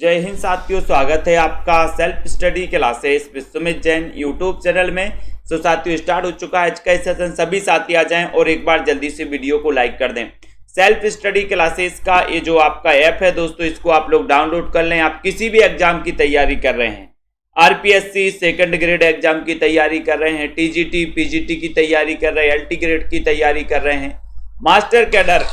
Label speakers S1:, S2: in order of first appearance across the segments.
S1: जय हिंद साथियों, स्वागत है आपका self study classes Vishwamit Jain YouTube channel में। तो साथियों स्टार्ट हो चुका है आज का सेशन। सभी साथी आ जाएं और एक बार जल्दी से वीडियो को लाइक कर दें। सेल्फ स्टडी क्लासेस का ये जो आपका ऐप है दोस्तों, इसको आप लोग डाउनलोड कर लें। आप किसी भी एग्जाम की तैयारी कर रहे हैं, आरपीएससी सेकंड ग्रेड एग्जाम की तैयारी कर रहे हैं, टीजीटी पीजीटी की तैयारी कर रहे हैं, एलटी ग्रेड की तैयारी कर रहे हैं, मास्टर कैडर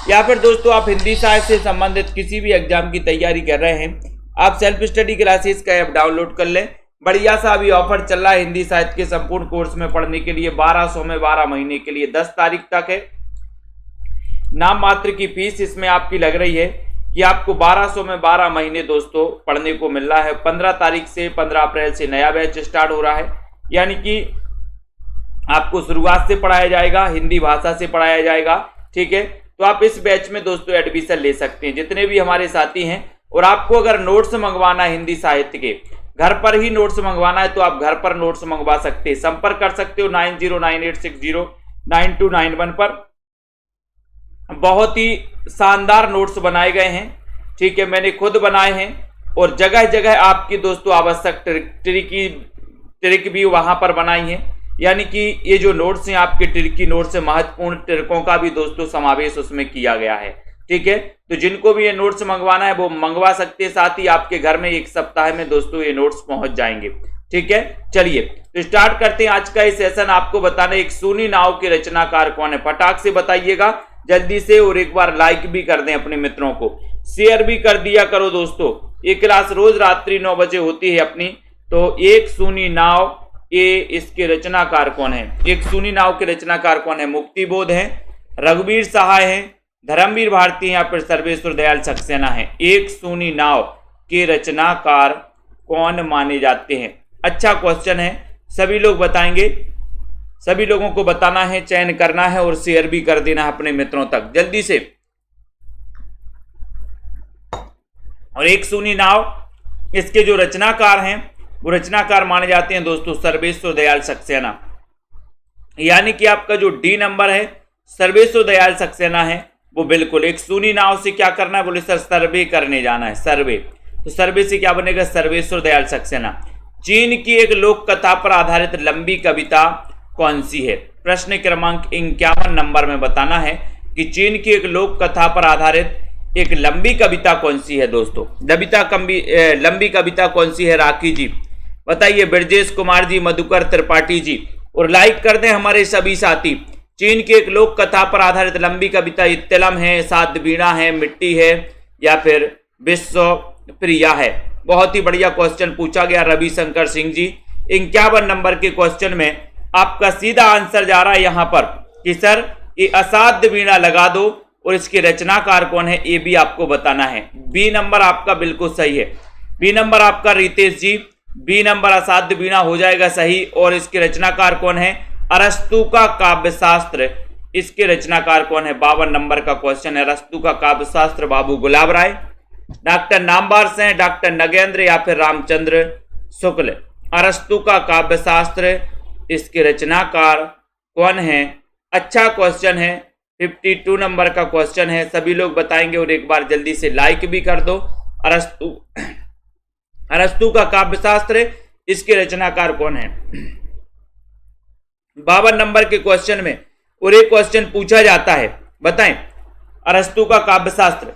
S1: या फिर दोस्तों आप हिंदी साहित्य से संबंधित किसी भी एग्जाम की तैयारी कर रहे हैं, आप सेल्फ स्टडी क्लासेस का ऐप डाउनलोड कर लें। बढ़िया सा अभी ऑफर चल रहा है हिंदी साहित्य के संपूर्ण कोर्स में पढ़ने के लिए। 1200 में 12 महीने के लिए 10 तारीख तक है। नाम मात्र की फीस इसमें आपकी लग रही है कि आपको 1200 में 12 महीने दोस्तों पढ़ने को मिल रहा है। 15 तारीख से 15 अप्रैल से नया बैच स्टार्ट हो रहा है, यानी कि आपको शुरुआत से पढ़ाया जाएगा, हिंदी भाषा से पढ़ाया जाएगा। ठीक है, तो आप इस बैच में दोस्तों एडमिशन ले सकते हैं जितने भी हमारे साथी हैं। और आपको अगर नोट्स मंगवाना है हिंदी साहित्य के, घर पर ही नोट्स मंगवाना है, तो आप घर पर नोट्स मंगवा सकते हैं। संपर्क कर सकते हो 9098609291 पर। बहुत ही शानदार नोट्स बनाए गए हैं। ठीक है, मैंने खुद बनाए हैं और जगह जगह आपकी दोस्तों आवश्यक ट्रिक भी वहां पर बनाई है, यानी कि ये जो नोट्स हैं आपके ट्रिकी नोट्स से महत्वपूर्ण ट्रिकों का भी दोस्तों समावेश उसमें किया गया है। ठीक है, तो जिनको भी ये नोट्स मंगवाना है वो मंगवा सकते हैं। साथ ही आपके घर में एक सप्ताह में दोस्तों ये नोट्स पहुंच जाएंगे। ठीक है, चलिए तो स्टार्ट करते हैं आज का ये सेशन। आपको बताना एक सूनी नाव के रचनाकार कौन है, फटाक से बताइएगा जल्दी से। और एक बार लाइक भी कर दें, अपने मित्रों को शेयर भी कर दिया करो दोस्तों। ये क्लास रोज रात्रि 9 बजे होती है अपनी। तो एक सूनी नाव, ये इसके रचनाकार कौन है? एक सूनी नाव के रचनाकार कौन है? मुक्तिबोध है, रघुवीर सहाय है, धर्मवीर भारती है या फिर सर्वेश्वर दयाल सक्सेना है। एक सूनी नाव के रचनाकार कौन माने जाते हैं? अच्छा क्वेश्चन है, सभी लोग बताएंगे। सभी लोगों को बताना है, चयन करना है और शेयर भी कर देना है अपने मित्रों तक जल्दी से। और एक सूनी नाव, इसके जो रचनाकार हैं वो रचनाकार माने जाते हैं दोस्तों सर्वेश्वर दयाल सक्सेना। यानी कि आपका जो डी नंबर है सर्वेश्वर दयाल सक्सेना है वो बिल्कुल। एक सूनी नाव से क्या करना है, बोले सर सर्वे करने जाना है, सर्वे। तो सर्वे से क्या बनेगा? सर्वेश्वर दयाल सक्सेना। चीन की एक लोक कथा पर आधारित लंबी कविता कौन सी है? प्रश्न क्रमांक 51 नंबर में बताना है कि चीन की एक लोक कथा पर आधारित एक लंबी कविता कौन सी है दोस्तों। लंबी कविता कौन सी है? राखी जी बताइए, ब्रजेश कुमार जी, मधुकर त्रिपाठी जी। और लाइक कर दें हमारे सभी साथी। चीन की एक लोक कथा पर आधारित लंबी कविता इत्तलम है, सात बीणा है, मिट्टी है या फिर विश्व प्रिया है। बहुत ही बढ़िया क्वेश्चन पूछा गया रविशंकर सिंह जी। 51 नंबर के क्वेश्चन में आपका सीधा आंसर जा रहा है यहां पर कि सर ये असाध्य बीणा लगा दो और इसके रचनाकार कौन है ये भी आपको बताना है। बी नंबर आपका बिल्कुल सही है। बी नंबर आपका रितेश जी, बी नंबर असाध्य बीणा हो जाएगा सही। और इसके रचनाकार कौन है? अरस्तु का काव्यशास्त्र, इसके रचनाकार कौन है? 52 नंबर का क्वेश्चन है। अरस्तु का काव्यशास्त्र बाबू गुलाब राय। डॉक्टर नामवार से हैं, डॉक्टर नगेंद्र या फिर रामचंद्र शुक्ल। अरस्तु का काव्यशास्त्र, इसके रचनाकार कौन है? अच्छा क्वेश्चन है, 52 नंबर का क्वेश्चन है। सभी लोग बताएंगे और एक बार जल्दी से लाइक भी कर दो। अरस्तु का काव्यशास्त्र, इसके रचनाकार कौन है? 52 नंबर के क्वेश्चन में और एक क्वेश्चन पूछा जाता है, बताएं अरस्तु का काव्यशास्त्र।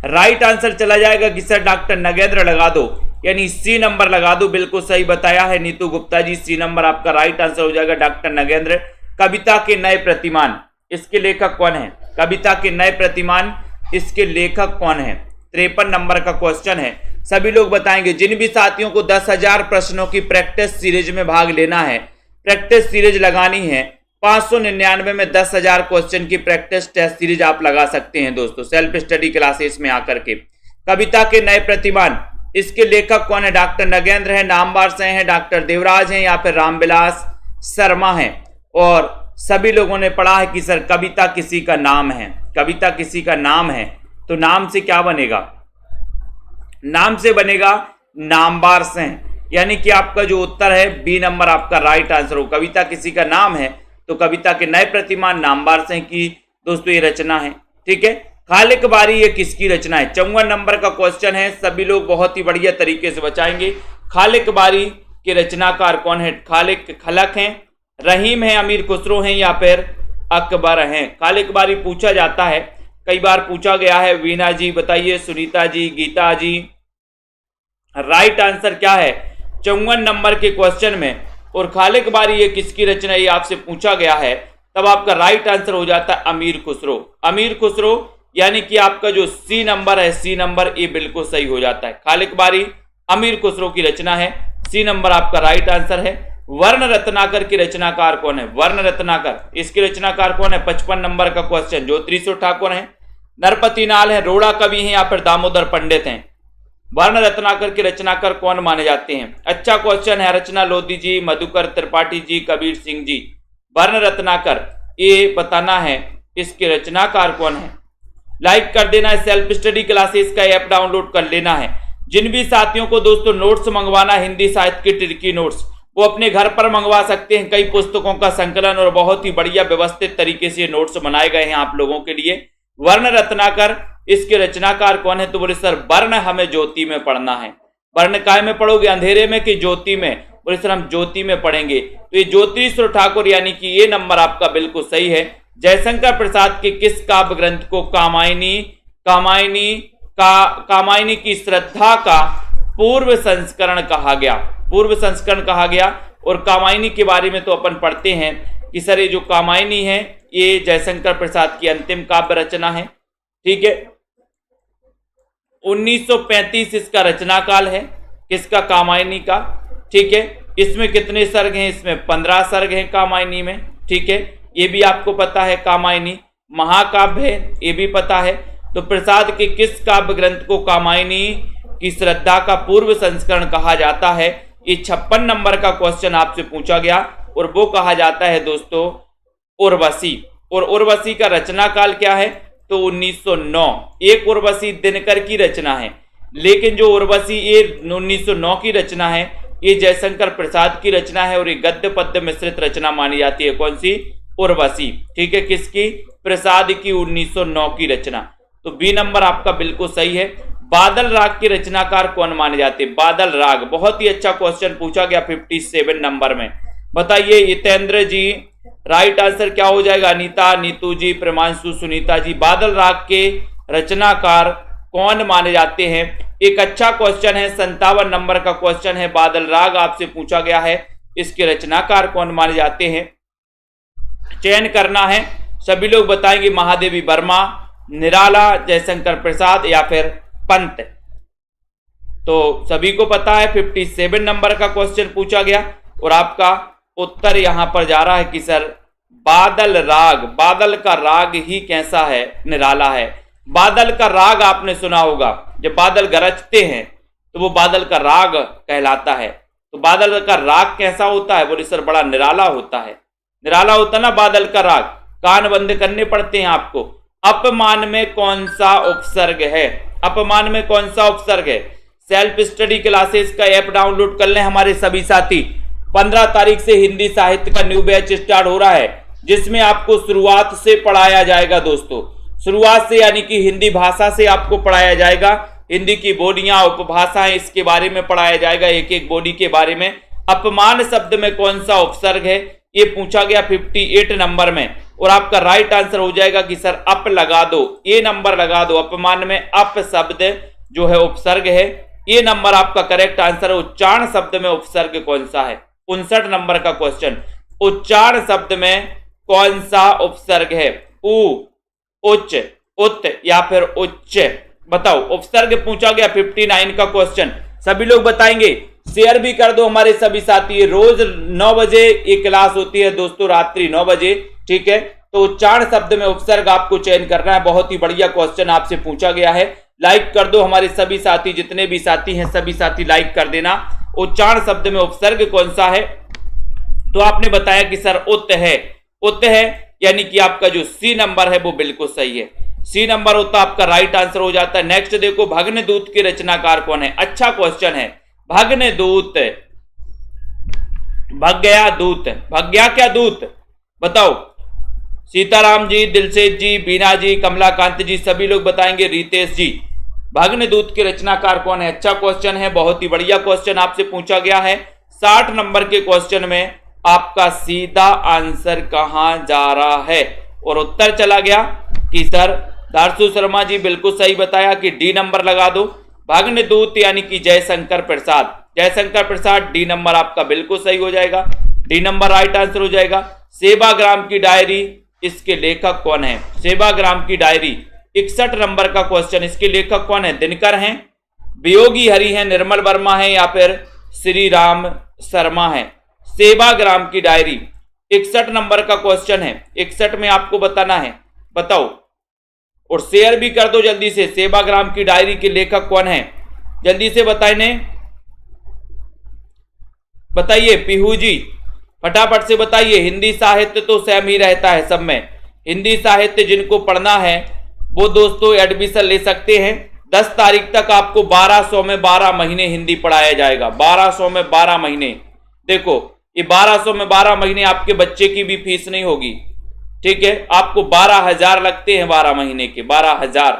S1: राइट आंसर चला जाएगा कि सर डॉक्टर नगेंद्र लगा दो, यानी सी नंबर लगा दो। बिल्कुल सही बताया है नीतू गुप्ता जी, सी नंबर आपका राइट आंसर हो जाएगा डॉक्टर नगेंद्र। कविता के नए प्रतिमान, इसके लेखक कौन है? कविता के नए प्रतिमान, इसके लेखक कौन है? 53 नंबर का क्वेश्चन है। सभी लोग बताएंगे। जिन भी साथियों को 10,000 प्रश्नों की प्रैक्टिस सीरीज में भाग लेना है, प्रैक्टिस सीरीज लगानी है, 599 में 10,000 क्वेश्चन की प्रैक्टिस टेस्ट सीरीज आप लगा सकते हैं दोस्तों सेल्फ स्टडी क्लासेस में आकर के। कविता के नए प्रतिमान, इसके लेखक कौन है? डॉक्टर नगेंद्र है, नामवार से हैं, डॉक्टर देवराज हैं या फिर रामविलास शर्मा हैं। और सभी लोगों ने पढ़ा है कि सर कविता किसी का नाम है, कविता किसी का नाम है, तो नाम से क्या बनेगा? नाम से बनेगा नामवार से हैं। यानी कि आपका जो उत्तर है बी नंबर आपका राइट आंसर हो। कविता किसी का नाम है तो कविता के नए प्रतिमान नामवार से की दोस्तों ये रचना है। ठीक है, खालिक बारी ये किसकी रचना है? 54 नंबर का क्वेश्चन है, सभी लोग बहुत ही बढ़िया तरीके से बचाएंगे। खालिक बारी के रचनाकार कौन है? खालिक खलक हैं, रहीम है, अमीर खुसरो हैं या फिर अकबर हैं? खालिक बारी पूछा जाता है, कई बार पूछा गया है। वीना जी बताइए, सुनीता जी, गीता जी, राइट आंसर क्या है 54 नंबर के क्वेश्चन में? और खालिक बारी ये किसकी रचना ये आपसे पूछा गया है, तब आपका राइट आंसर हो जाता है अमीर खुसरो। अमीर खुसरो यानी कि आपका जो सी नंबर है, सी नंबर ये बिल्कुल सही हो जाता है। खालिक बारी अमीर खुसरो की रचना है, सी नंबर आपका राइट आंसर है। वर्ण रत्नाकर की रचनाकार कौन है? वर्ण रत्नाकर, इसकी रचनाकार कौन है? 55 नंबर का क्वेश्चन। ज्योतिष ठाकुर है, नरपति नाल है, रोड़ा कवि हैं या फिर दामोदर पंडित हैं? वर्ण रत्नाकर के रचनाकार कौन माने जाते हैं? अच्छा क्वेश्चन है। रचना लोधी जी, मधुकर त्रिपाठी जी, कबीर सिंह जी। वर्ण रत्नाकर ये बताना है इसके रचनाकार कौन है। लाइक कर देना है, सेल्फ स्टडी क्लासेस का ऐप डाउनलोड कर लेना है। जिन भी साथियों को दोस्तों नोट्स मंगवाना, हिंदी साहित्य के ट्रिकी नोट्स, वो अपने घर पर मंगवा सकते हैं। कई पुस्तकों का संकलन और बहुत ही बढ़िया व्यवस्थित तरीके से नोट्स बनाए गए हैं आप लोगों के लिए। वर्ण रत्नाकर इसके रचनाकार कौन है? तो बोले सर वर्ण हमें ज्योति में पढ़ना है। वर्ण काय में पढ़ोगे, अंधेरे में कि ज्योति में? बोले सर हम ज्योति में पढ़ेंगे। तो ये ज्योतिष ठाकुर यानी कि ये नंबर आपका बिल्कुल सही है। जयशंकर प्रसाद के किस काव्य ग्रंथ को कामायनी की श्रद्धा का पूर्व संस्करण कहा गया? पूर्व संस्करण कहा गया। और कामायनी के बारे में तो अपन पढ़ते हैं कि सर ये जो कामायनी है ये जयशंकर प्रसाद की अंतिम काव्य रचना है। ठीक है, 1935 इसका रचना काल है, किसका? कामायनी का। ठीक है, इसमें कितने सर्ग हैं? इसमें 15 सर्ग हैं कामायनी में। ठीक है, ये भी आपको पता है। कामायनी महाकाव्य है, ये भी पता है। तो प्रसाद के किस काव्य ग्रंथ को कामायनी की श्रद्धा का पूर्व संस्करण कहा जाता है? ये 56 नंबर का क्वेश्चन आपसे पूछा गया और वो कहा जाता है दोस्तों उर्वशी। और उर्वशी का रचना काल क्या है? तो 1909। एक उर्वशी दिनकर की रचना है, लेकिन जो उर्वशी ये 1909 की रचना है ये जयशंकर प्रसाद की रचना है और ये गद्य पद्य मिश्रित रचना मानी जाती है। कौन सी? उर्वशी। ठीक है, किसकी? प्रसाद की 1909 की रचना। तो बी नंबर आपका बिल्कुल सही है। बादल राग के रचनाकार कौन माने जाते हैं? बादल राग, बहुत ही अच्छा क्वेश्चन पूछा गया 57 नंबर में। बताइए हितेंद्र जी, राइट आंसर क्या हो जाएगा? अनीता, नीतू जी, प्रेमांशु, सुनीता जी। बादल राग के रचनाकार कौन माने जाते हैं? एक अच्छा क्वेश्चन है, 57 नंबर का क्वेश्चन है। बादल राग आपसे पूछा गया है, इसके रचनाकार कौन माने जाते हैं? चयन करना है, सभी लोग बताएंगे। महादेवी वर्मा, निराला, जयशंकर प्रसाद या फिर पंत। तो सभी को पता है 57 नंबर का क्वेश्चन पूछा गया और आपका उत्तर यहां पर जा रहा है कि सर बादल राग। बादल का राग ही कैसा है? निराला है। बादल का राग आपने सुना होगा, जब बादल गरजते हैं तो वो बादल का राग कहलाता है। तो बादल का राग कैसा होता है? बोले सर बड़ा निराला होता है। निराला होता ना बादल का राग। कान बंद करने पड़ते हैं आपको। अपमान में कौन सा उपसर्ग है? अपमान में कौन सा उपसर्ग है? सेल्फ स्टडी क्लासेस का ऐप डाउनलोड कर लें हमारे सभी साथी। 15 तारीख से हिंदी साहित्य का न्यू बैच स्टार्ट हो रहा है, जिसमें आपको शुरुआत से पढ़ाया जाएगा दोस्तों। शुरुआत से यानी कि हिंदी भाषा से आपको पढ़ाया जाएगा। हिंदी की बोलियां, उपभाषाएं, इसके बारे में पढ़ाया जाएगा, एक एक बोली के बारे में। अपमान शब्द में कौन सा उपसर्ग है ये पूछा गया 58 नंबर में और आपका राइट आंसर हो जाएगा कि सर अप लगा दो, ए नंबर लगा दो। अपमान में अप शब्द जो है उपसर्ग है, ये नंबर आपका करेक्ट आंसर है। उच्चारण शब्द में उपसर्ग कौन सा है? 59 नंबर का क्वेश्चन। उच्चारण शब्द में कौन सा उपसर्ग है? उ, उच्च, उत या फिर उच्च? बताओ, उपसर्ग पूछा गया 59 का क्वेश्चन। सभी लोग बताएंगे, शेयर भी कर दो हमारे सभी साथी। रोज 9 बजे ये क्लास होती है दोस्तों, रात्रि 9 बजे। ठीक है, तो उच्चारण शब्द में उपसर्ग आपको चयन करना है। बहुत ही बढ़िया क्वेश्चन आपसे पूछा गया है। लाइक कर दो हमारे सभी साथी, जितने भी साथी हैं सभी साथी लाइक कर देना। उच्चारण शब्द में उपसर्ग कौन सा है? तो आपने बताया कि सर उत है। उत है यानी कि आपका जो सी नंबर है वो बिल्कुल सही है। सी नंबर होता आपका राइट आंसर हो जाता है। नेक्स्ट देखो, भग्नदूत के रचनाकार कौन है? अच्छा क्वेश्चन है। भग्नदूत, भग गया दूत, भग गया क्या दूत? बताओ। सीताराम जी, दिलसेद जी, बीना जी, कमलाकांत जी, सभी लोग बताएंगे। रितेश जी, भग्नदूत के रचनाकार कौन है? अच्छा क्वेश्चन है, बहुत ही बढ़िया क्वेश्चन आपसे पूछा गया है। 60 नंबर के क्वेश्चन में आपका सीधा आंसर कहां जा रहा है? और उत्तर चला गया कि सर दारसू शर्मा जी बिल्कुल सही बताया कि डी नंबर लगा दो। भग्नदूत यानी कि जयशंकर प्रसाद, जयशंकर प्रसाद, डी नंबर आपका बिल्कुल सही हो जाएगा, डी नंबर राइट आंसर हो जाएगा। सेवाग्राम की डायरी, इसके लेखक कौन है? सेवाग्राम की डायरी 61 नंबर का क्वेश्चन, इसके लेखक कौन है? दिनकर हैं, वियोगी हरि हैं, निर्मल वर्मा है या फिर श्री राम शर्मा है? सेवाग्राम की डायरी 61 नंबर का क्वेश्चन है, 61 में आपको बताना है, बताओ और शेयर भी कर दो जल्दी से। सेवाग्राम की डायरी के लेखक कौन है? जल्दी से बताइए, बताइए पीहू जी, फटाफट से बताइए। हिंदी साहित्य तो सेम ही रहता है सब में। हिंदी साहित्य जिनको पढ़ना है वो दोस्तों एडमिशन ले सकते हैं। 10 तारीख तक आपको 1200 में 12 महीने हिंदी पढ़ाया जाएगा। 1200 में 12 महीने, देखो ये 1200 में 12 महीने आपके बच्चे की भी फीस नहीं होगी, ठीक है। आपको 12,000 लगते हैं 12 महीने के, 12,000,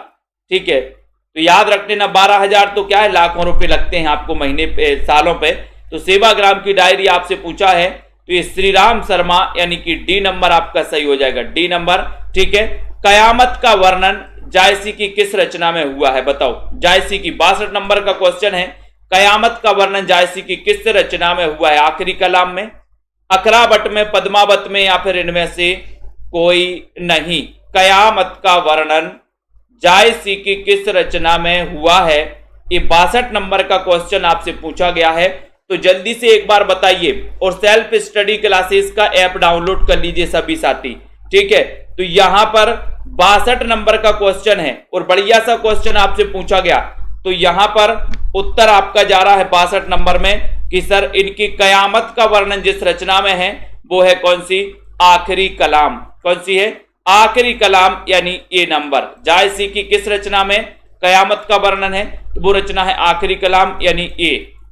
S1: ठीक है। तो याद रख लेना 12,000 तो क्या है, लाखों रुपए लगते हैं आपको महीने पे, सालों पे। तो सेवाग्राम की डायरी आपसे पूछा है तो ये श्री राम शर्मा यानी कि डी नंबर आपका सही हो जाएगा, डी नंबर, ठीक है। कयामत का वर्णन जायसी की किस रचना में हुआ है? बताओ। जायसी की 62 नंबर का क्वेश्चन है, कयामत का वर्णन जायसी की किस रचना में हुआ है? आखिरी कलाम में, अकरावट में, पद्मावत में या फिर इनमें से कोई नहीं। कयामत का वर्णन जायसी की किस रचना में हुआ है? ये 62 नंबर का क्वेश्चन आपसे पूछा गया है। तो जल्दी से एक बार बताइए और सेल्फ स्टडी क्लासेस का ऐप डाउनलोड कर लीजिए सभी साथी, ठीक है। तो यहां पर 62 नंबर का क्वेश्चन है और बढ़िया सा क्वेश्चन आपसे पूछा गया। तो यहां पर उत्तर आपका जा रहा है 62 नंबर में कि सर इनकी कयामत का वर्णन जिस रचना में है वो है कौन सी? आखिरी कलाम। कौन सी है? आखिरी कलाम, यानी ए नंबर। जायसी की किस रचना में कयामत का वर्णन है? तो वो रचना है आखिरी कलाम यानी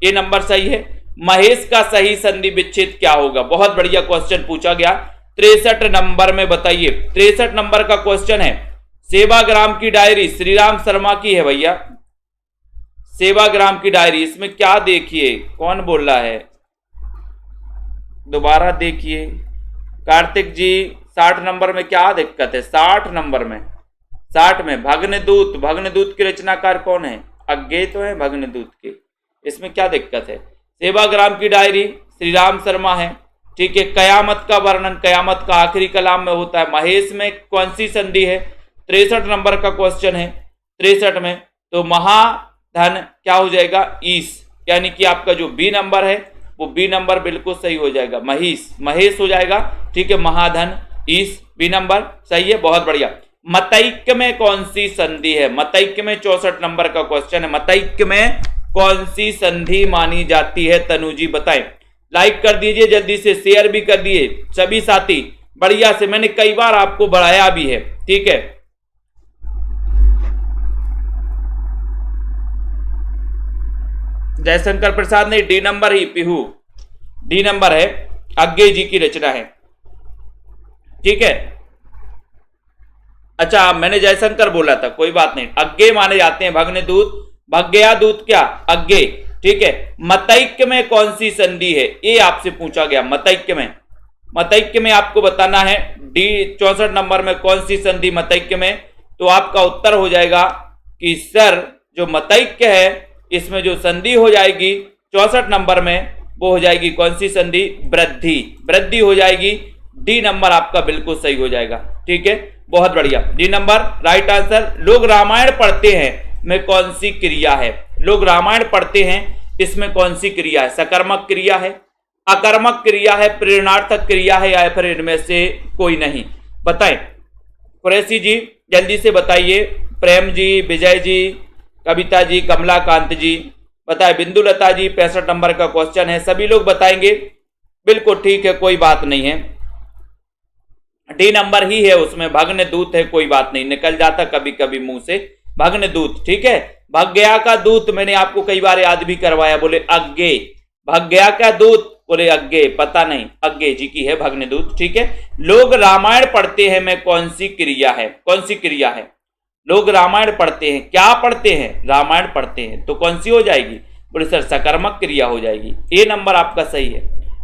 S1: ए नंबर सही है। महेश का सही संधि विच्छेद क्या होगा? बहुत बढ़िया क्वेश्चन पूछा गया। 63 नंबर में बताइए। 63 नंबर का क्वेश्चन है, सेवाग्राम की डायरी श्री राम शर्मा की है भैया, सेवाग्राम की डायरी। इसमें क्या देखिए, कौन बोल रहा है, दोबारा देखिए। कार्तिक जी 60 नंबर में क्या दिक्कत है? 60 नंबर में, 60 में भग्नदूत, भग्नदूत के रचनाकार कौन है? अज्ञे तो है भग्नदूत के, इसमें क्या दिक्कत है? सेवाग्राम की डायरी श्री राम शर्मा है, ठीक है। कयामत का वर्णन कयामत का आखिरी कलाम में होता है। महेश में कौन सी संधि है? 63 नंबर का क्वेश्चन है, 63 में। तो महाधन क्या हो जाएगा? ईश, यानी कि आपका जो बी नंबर है वो बी नंबर बिल्कुल सही हो जाएगा। महेश, महेश हो जाएगा, ठीक है। महाधन ईश, बी नंबर सही है, बहुत बढ़िया। मतैक्य में कौन सी संधि है? मतैक्य में 64 नंबर का क्वेश्चन है। मतैक्य में कौन सी संधि मानी जाती है? तनु जी बताएं। लाइक कर दीजिए जल्दी से, शेयर भी कर दिए सभी साथी बढ़िया से। मैंने कई बार आपको बढ़ाया भी है, ठीक है। जयशंकर प्रसाद ने डी नंबर ही, पीहू डी नंबर है, अज्ञे जी की रचना है, ठीक है। अच्छा मैंने जयशंकर बोला था, कोई बात नहीं। अज्ञे माने जाते हैं भग्नदूत, भग्गया दूत क्या? अज्ञे, ठीक है। मतैक्य में कौन सी संधि है? ये आपसे पूछा गया। मतैक्य में, मतैक्य में आपको बताना है डी 64 नंबर में कौन सी संधि मतैक्य में। तो आपका उत्तर हो जाएगा कि सर जो मतैक्य है इसमें जो संधि हो जाएगी 64 नंबर में वो हो जाएगी कौन सी संधि? वृद्धि, वृद्धि हो जाएगी। डी नंबर आपका बिल्कुल सही हो जाएगा, ठीक है, बहुत बढ़िया। D number right answer. लोग रामायण पढ़ते हैं में कौन सी क्रिया है? लोग रामायण पढ़ते हैं इसमें कौन सी क्रिया है? सकर्मक क्रिया है, अकर्मक क्रिया है, प्रेरणार्थक क्रिया है या फिर इनमें से कोई नहीं? बताएं कुरैशी जी, जल्दी से बताइए। प्रेम जी, विजय जी, कविता जी, कमलाकांत जी बताएं। बिंदुलता जी 65 नंबर का क्वेश्चन है, सभी लोग बताएंगे। बिल्कुल ठीक है, कोई बात नहीं है, डी नंबर ही है, उसमें भग्नदूत है, कोई बात नहीं, निकल जाता कभी कभी मुंह से भग्नदूत, ठीक है। भग्गया का दूत मैंने आपको कई बार याद भी करवाया, बोले अज्ञे, भग गया क्या दूत, बोले अज्ञे, पता नहीं, अज्ञे जी की है भग्नदूत। ठीक है, लोग रामायण पढ़ते हैं में कौन सी क्रिया है, कौन सी क्रिया है, लोग रामायण पढ़ते हैं, क्या पढ़ते हैं, रामायण पढ़ते हैं, तो कौन सी हो जाएगी, बोले सर सकर्मक क्रिया हो जाएगी। ए नंबर आपका सही है।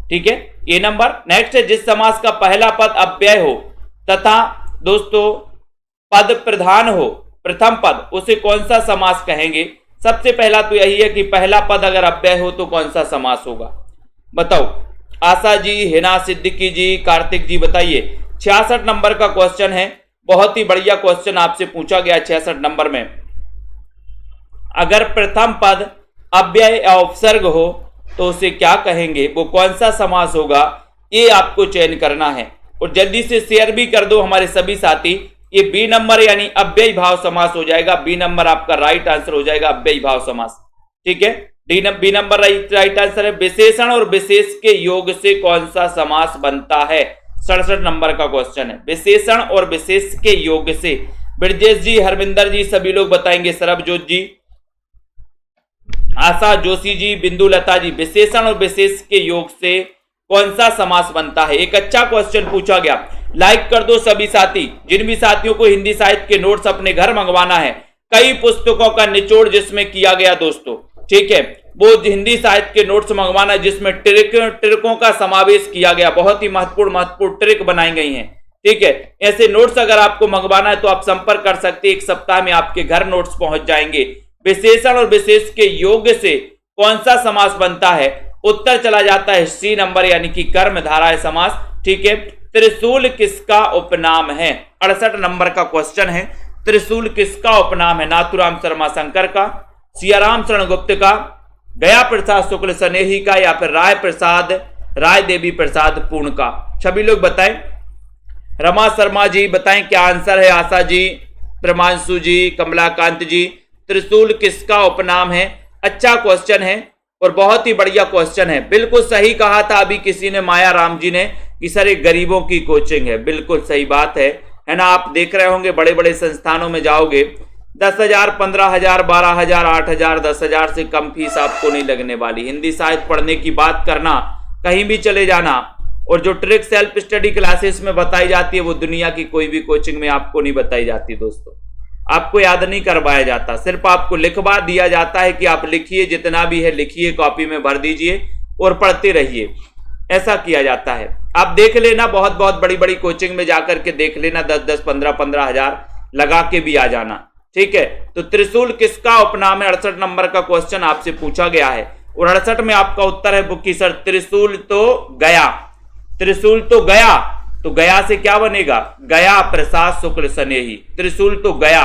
S1: ठीक है, ए नंबर। नेक्स्ट है, जिस समास का पहला पद अव्यय हो तथा दोस्तों पद प्रधान हो, प्रथम पद, उसे कौन सा समास कहेंगे। सबसे पहला तो यही है कि पहला पद अगर अव्यय हो तो कौन सा समास होगा, बताओ। आशा जी, हिना सिद्दीकी जी, कार्तिक जी बताइए। 66 नंबर का क्वेश्चन है, बहुत ही बढ़िया क्वेश्चन आपसे पूछा गया 66 नंबर में। अगर प्रथम पद अव्यय या उपसर्ग हो तो उसे क्या कहेंगे, वो कौन सा समास होगा, ये आपको चयन करना है। और जल्दी से शेयर भी कर दो हमारे सभी साथी। ये बी नंबर यानी अव्यय भाव समास हो जाएगा। बी नंबर आपका राइट आंसर हो जाएगा, अव्यय भाव समास। ठीक है, बी नंबर राइट आंसर है। विशेषण और विशेष के योग से कौन सा समास बनता है, 67 नंबर का क्वेश्चन है। विशेषण और विशेष के योग से ब्रजेश जी, हरविंदर जी सभी लोग बताएंगे, सरबजोत जी, आशा जोशी जी, बिंदु लता जी, विशेषण और विशेष के योग से कौन सा समास बनता है। एक अच्छा क्वेश्चन पूछा गया, लाइक कर दो सभी साथी। जिन भी साथियों को हिंदी साहित्य के नोट्स अपने घर मंगवाना है, कई पुस्तकों का निचोड़ जिसमें किया गया दोस्तों, ठीक है, वो हिंदी साहित्य के नोट्स मंगवाना है जिसमें ट्रिकों का समावेश किया गया, बहुत ही महत्वपूर्ण ट्रिक बनाई गई हैं। ठीक है, ऐसे नोट्स अगर आपको मंगवाना है तो आप संपर्क कर सकते हैं, एक सप्ताह में आपके घर नोट्स पहुंच जाएंगे। विशेषण और विशेष के योग से कौन सा समास बनता है, उत्तर चला जाता है सी नंबर यानी कि कर्मधारय समास। ठीक है, त्रिशूल किसका उपनाम है, 68 नंबर का क्वेश्चन है। त्रिशूल किसका उपनाम है, नाथुराम शर्मा शंकर का, सियाराम शरण गुप्त का, गया प्रसाद शुक्ल सनेही का, या फिर राय देवी प्रसाद पूर्ण का। सभी लोग बताएं। रमा शर्मा जी बताएं क्या आंसर है। आशा जी, प्रमांशु जी, कमलाकांत जी, त्रिशूल किसका उपनाम है। अच्छा क्वेश्चन है और बहुत ही बढ़िया क्वेश्चन है। बिल्कुल सही कहा था अभी किसी ने, माया राम जी ने, कि सर एक गरीबों की कोचिंग है। बिल्कुल सही बात है ना। आप देख रहे होंगे बड़े बड़े संस्थानों में जाओगे, 10,000, 15,000, 12,000, 8,000, 10,000 से कम फीस आपको नहीं लगने वाली। हिंदी साहित्य पढ़ने की बात करना, कहीं भी चले जाना, और जो ट्रिक सेल्फ स्टडी क्लासेस में बताई जाती है वो दुनिया की कोई भी कोचिंग में आपको नहीं बताई जाती दोस्तों। आपको याद नहीं करवाया जाता, सिर्फ आपको लिखवा दिया जाता है कि आप लिखिए, जितना भी है लिखिए, कॉपी में भर दीजिए और पढ़ते रहिए, ऐसा किया जाता है। आप देख लेना, बहुत बहुत बड़ी बड़ी कोचिंग में जाकर के देख लेना, 10-10, 15-15 हजार लगा के भी आ जाना। ठीक है, तो त्रिशूल किसका उपनाम है, 68 नंबर का क्वेश्चन आपसे पूछा गया है। और 68 में आपका उत्तर है बुक्की सर, त्रिशूल तो गया। त्रिशूल तो गया, तो गया से क्या बनेगा, गया प्रसाद शुक्ल सनेही। त्रिशूल तो गया,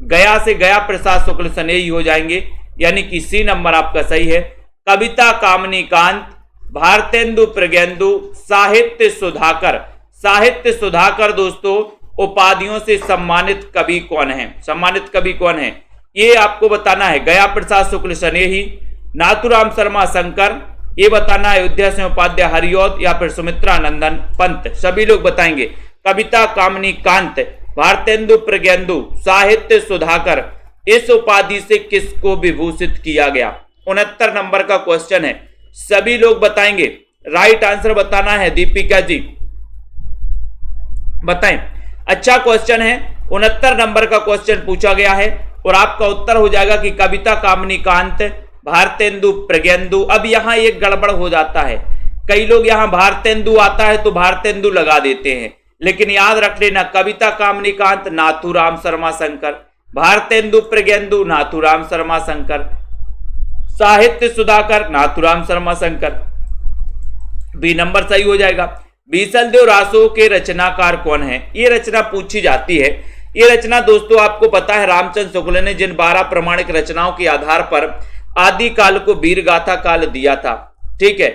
S1: गया से गया प्रसाद शुक्ल सनेही हो जाएंगे, यानी कि सी नंबर आपका सही है। कविता कामनी कांत, भारतेंदु प्रज्ञेंदु, साहित्य सुधाकर। साहित्य सुधाकर दोस्तों उपाधियों से सम्मानित कवि कौन है, सम्मानित कवि कौन है, ये आपको बताना है। गया प्रसाद शुक्ल सनेही, नाथुराम शर्मा शंकर, ये बताना है अयोध्या सिंह उपाध्याय हरिऔध, या फिर सुमित्रा नंदन पंत। सभी लोग बताएंगे। कविता कामनी कांत, भारतेंदु प्रज्ञेंदु, साहित्य सुधाकर, इस उपाधि से किसको विभूषित किया गया। 69 नंबर का क्वेश्चन है, सभी लोग बताएंगे। राइट आंसर बताना है दीपिका जी, बताएं। अच्छा क्वेश्चन है, 69 नंबर का क्वेश्चन पूछा गया है और आपका उत्तर हो जाएगा कि कविता कामनी कांत, भारतेंदु प्रज्ञेंदु। अब यहां एक गड़बड़ हो जाता है, कई लोग यहां भारतेंदु आता है तो भारतेंदु लगा देते हैं, लेकिन याद रख लेना कविता कामनी कांत नाथुराम शर्मा शंकर, भारतेंदु प्रज्ञेंदु नाथुराम शर्मा शंकर, साहित्य सुधाकर नाथुराम शर्मा शंकर। बी नंबर सही हो जाएगा। बीसलदेव रासो के रचनाकार कौन है, ये रचना पूछी जाती है। ये रचना दोस्तों आपको पता है रामचंद्र शुक्ल ने जिन 12 प्रमाणिक रचनाओं के आधार पर आदि काल को वीर गाथा काल दिया था। ठीक है,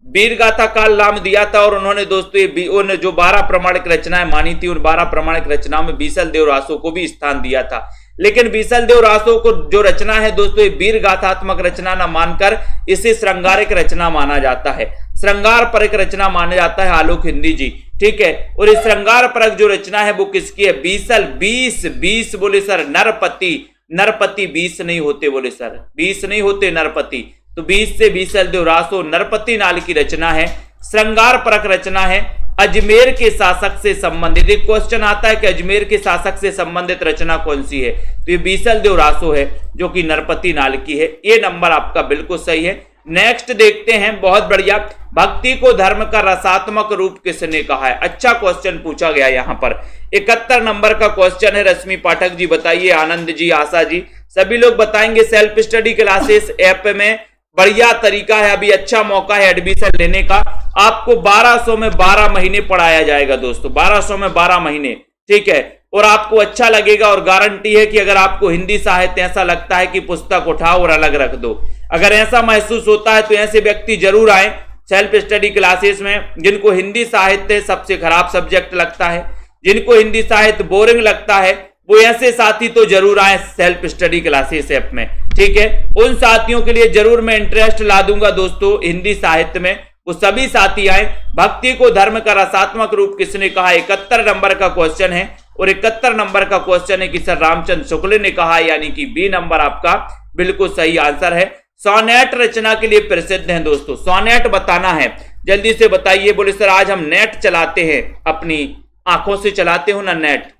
S1: वीर गाथा काल नाम दिया था, और उन्होंने दोस्तों उन जो 12 प्रमाणिक रचनाएं मानी थी, उन 12 प्रमाणिक रचनाओं में बीसलदेव रासो को भी स्थान दिया था। लेकिन बीसलदेव रासो को जो रचना है दोस्तों, वीर गाथात्मक रचना न मानकर इसे श्रृंगारिक रचना माना जाता है, श्रृंगार परक रचना माना जाता है आलोक हिंदी जी। ठीक है, और इस श्रृंगार परक जो रचना है वो किसकी है, बीसल 20 बोले सर नरपति, नरपति 20 नहीं होते बोले सर, 20 नहीं होते नरपति, तो 20 से बीसल देव रासो नरपति नाल की रचना है, श्रृंगार परक रचना है, अजमेर के शासक से संबंधित। एक क्वेश्चन आता है कि अजमेर के शासक से संबंधित रचना कौन सी है, तो ये बीसल देव रासो है जो कि नरपति नाल की है। ये नंबर आपका बिल्कुल सही है। नेक्स्ट देखते हैं, बहुत बढ़िया, भक्ति को धर्म का रसात्मक रूप किसने कहा है? अच्छा क्वेश्चन पूछा गया यहाँ पर। 71 नंबर का क्वेश्चन है। रश्मि पाठक जी बताइए, आनंद जी, आशा जी, सभी लोग बताएंगे। सेल्फ स्टडी क्लासेस ऐप में बढ़िया तरीका है, अभी अच्छा मौका है एडमिशन लेने का। आपको 1200 में 12 महीने पढ़ाया जाएगा दोस्तों, 1200 में 12 महीने, ठीक है। और आपको अच्छा लगेगा और गारंटी है कि अगर आपको हिंदी साहित्य ऐसा लगता है कि पुस्तक उठाओ और अलग रख दो, अगर ऐसा महसूस होता है तो ऐसे व्यक्ति जरूर आए सेल्फ स्टडी क्लासेस में। जिनको हिंदी साहित्य सबसे खराब सब्जेक्ट लगता है, जिनको हिंदी साहित्य बोरिंग लगता है, वो ऐसे साथी तो जरूर आए सेल्फ स्टडी क्लासेस ऐप में, ठीक है। उन साथियों के लिए जरूर मैं इंटरेस्ट ला दूंगा दोस्तों हिंदी साहित्य में, वो सभी साथी आए। भक्ति को धर्म का रसात्मक रूप किसने कहा? 71 नंबर का क्वेश्चन है और 71 नंबर का क्वेश्चन है कि सर रामचंद्र शुक्ल ने कहा, यानी कि बी नंबर आपका बिल्कुल सही आंसर है। सोनेट रचना के लिए प्रसिद्ध हैं दोस्तों, सोनेट बताना है, जल्दी से बताइए। बोले सर आज हम नेट चलाते हैं, अपनी आंखों से चलाते हो ना, नेट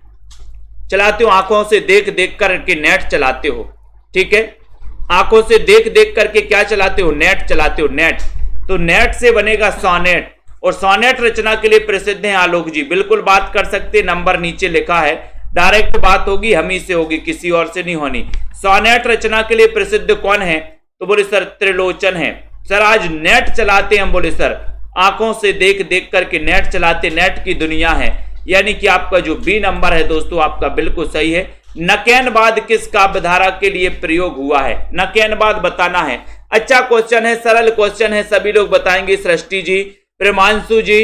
S1: चलाते हो, आंखों से देख देख करके नेट चलाते हो, ठीक है। आंखों से देख देख करके क्या चलाते हो? नेट चलाते हो, नेट। तो नेट से बनेगा सोनेट, और सोनेट रचना के लिए प्रसिद्ध हैं आलोक जी, बिल्कुल बात कर सकते, नंबर नीचे लिखा है, डायरेक्ट बात होगी हम ही से होगी, किसी और से नहीं होनी। सोनेट रचना के लिए प्रसिद्ध कौन है? तो बोले सर त्रिलोचन है। सर आज नेट चलाते हैं, बोले सर आंखों से देख देख करके नेट चलाते, नेट की दुनिया है, यानी कि आपका जो बी नंबर है दोस्तों आपका बिल्कुल सही है। नकैनवाद किस काव्यधारा के लिए प्रयोग हुआ है? नकैनवाद बताना है। अच्छा क्वेश्चन है, सरल क्वेश्चन है, सभी लोग बताएंगे। सृष्टि जी, प्रेमांशु जी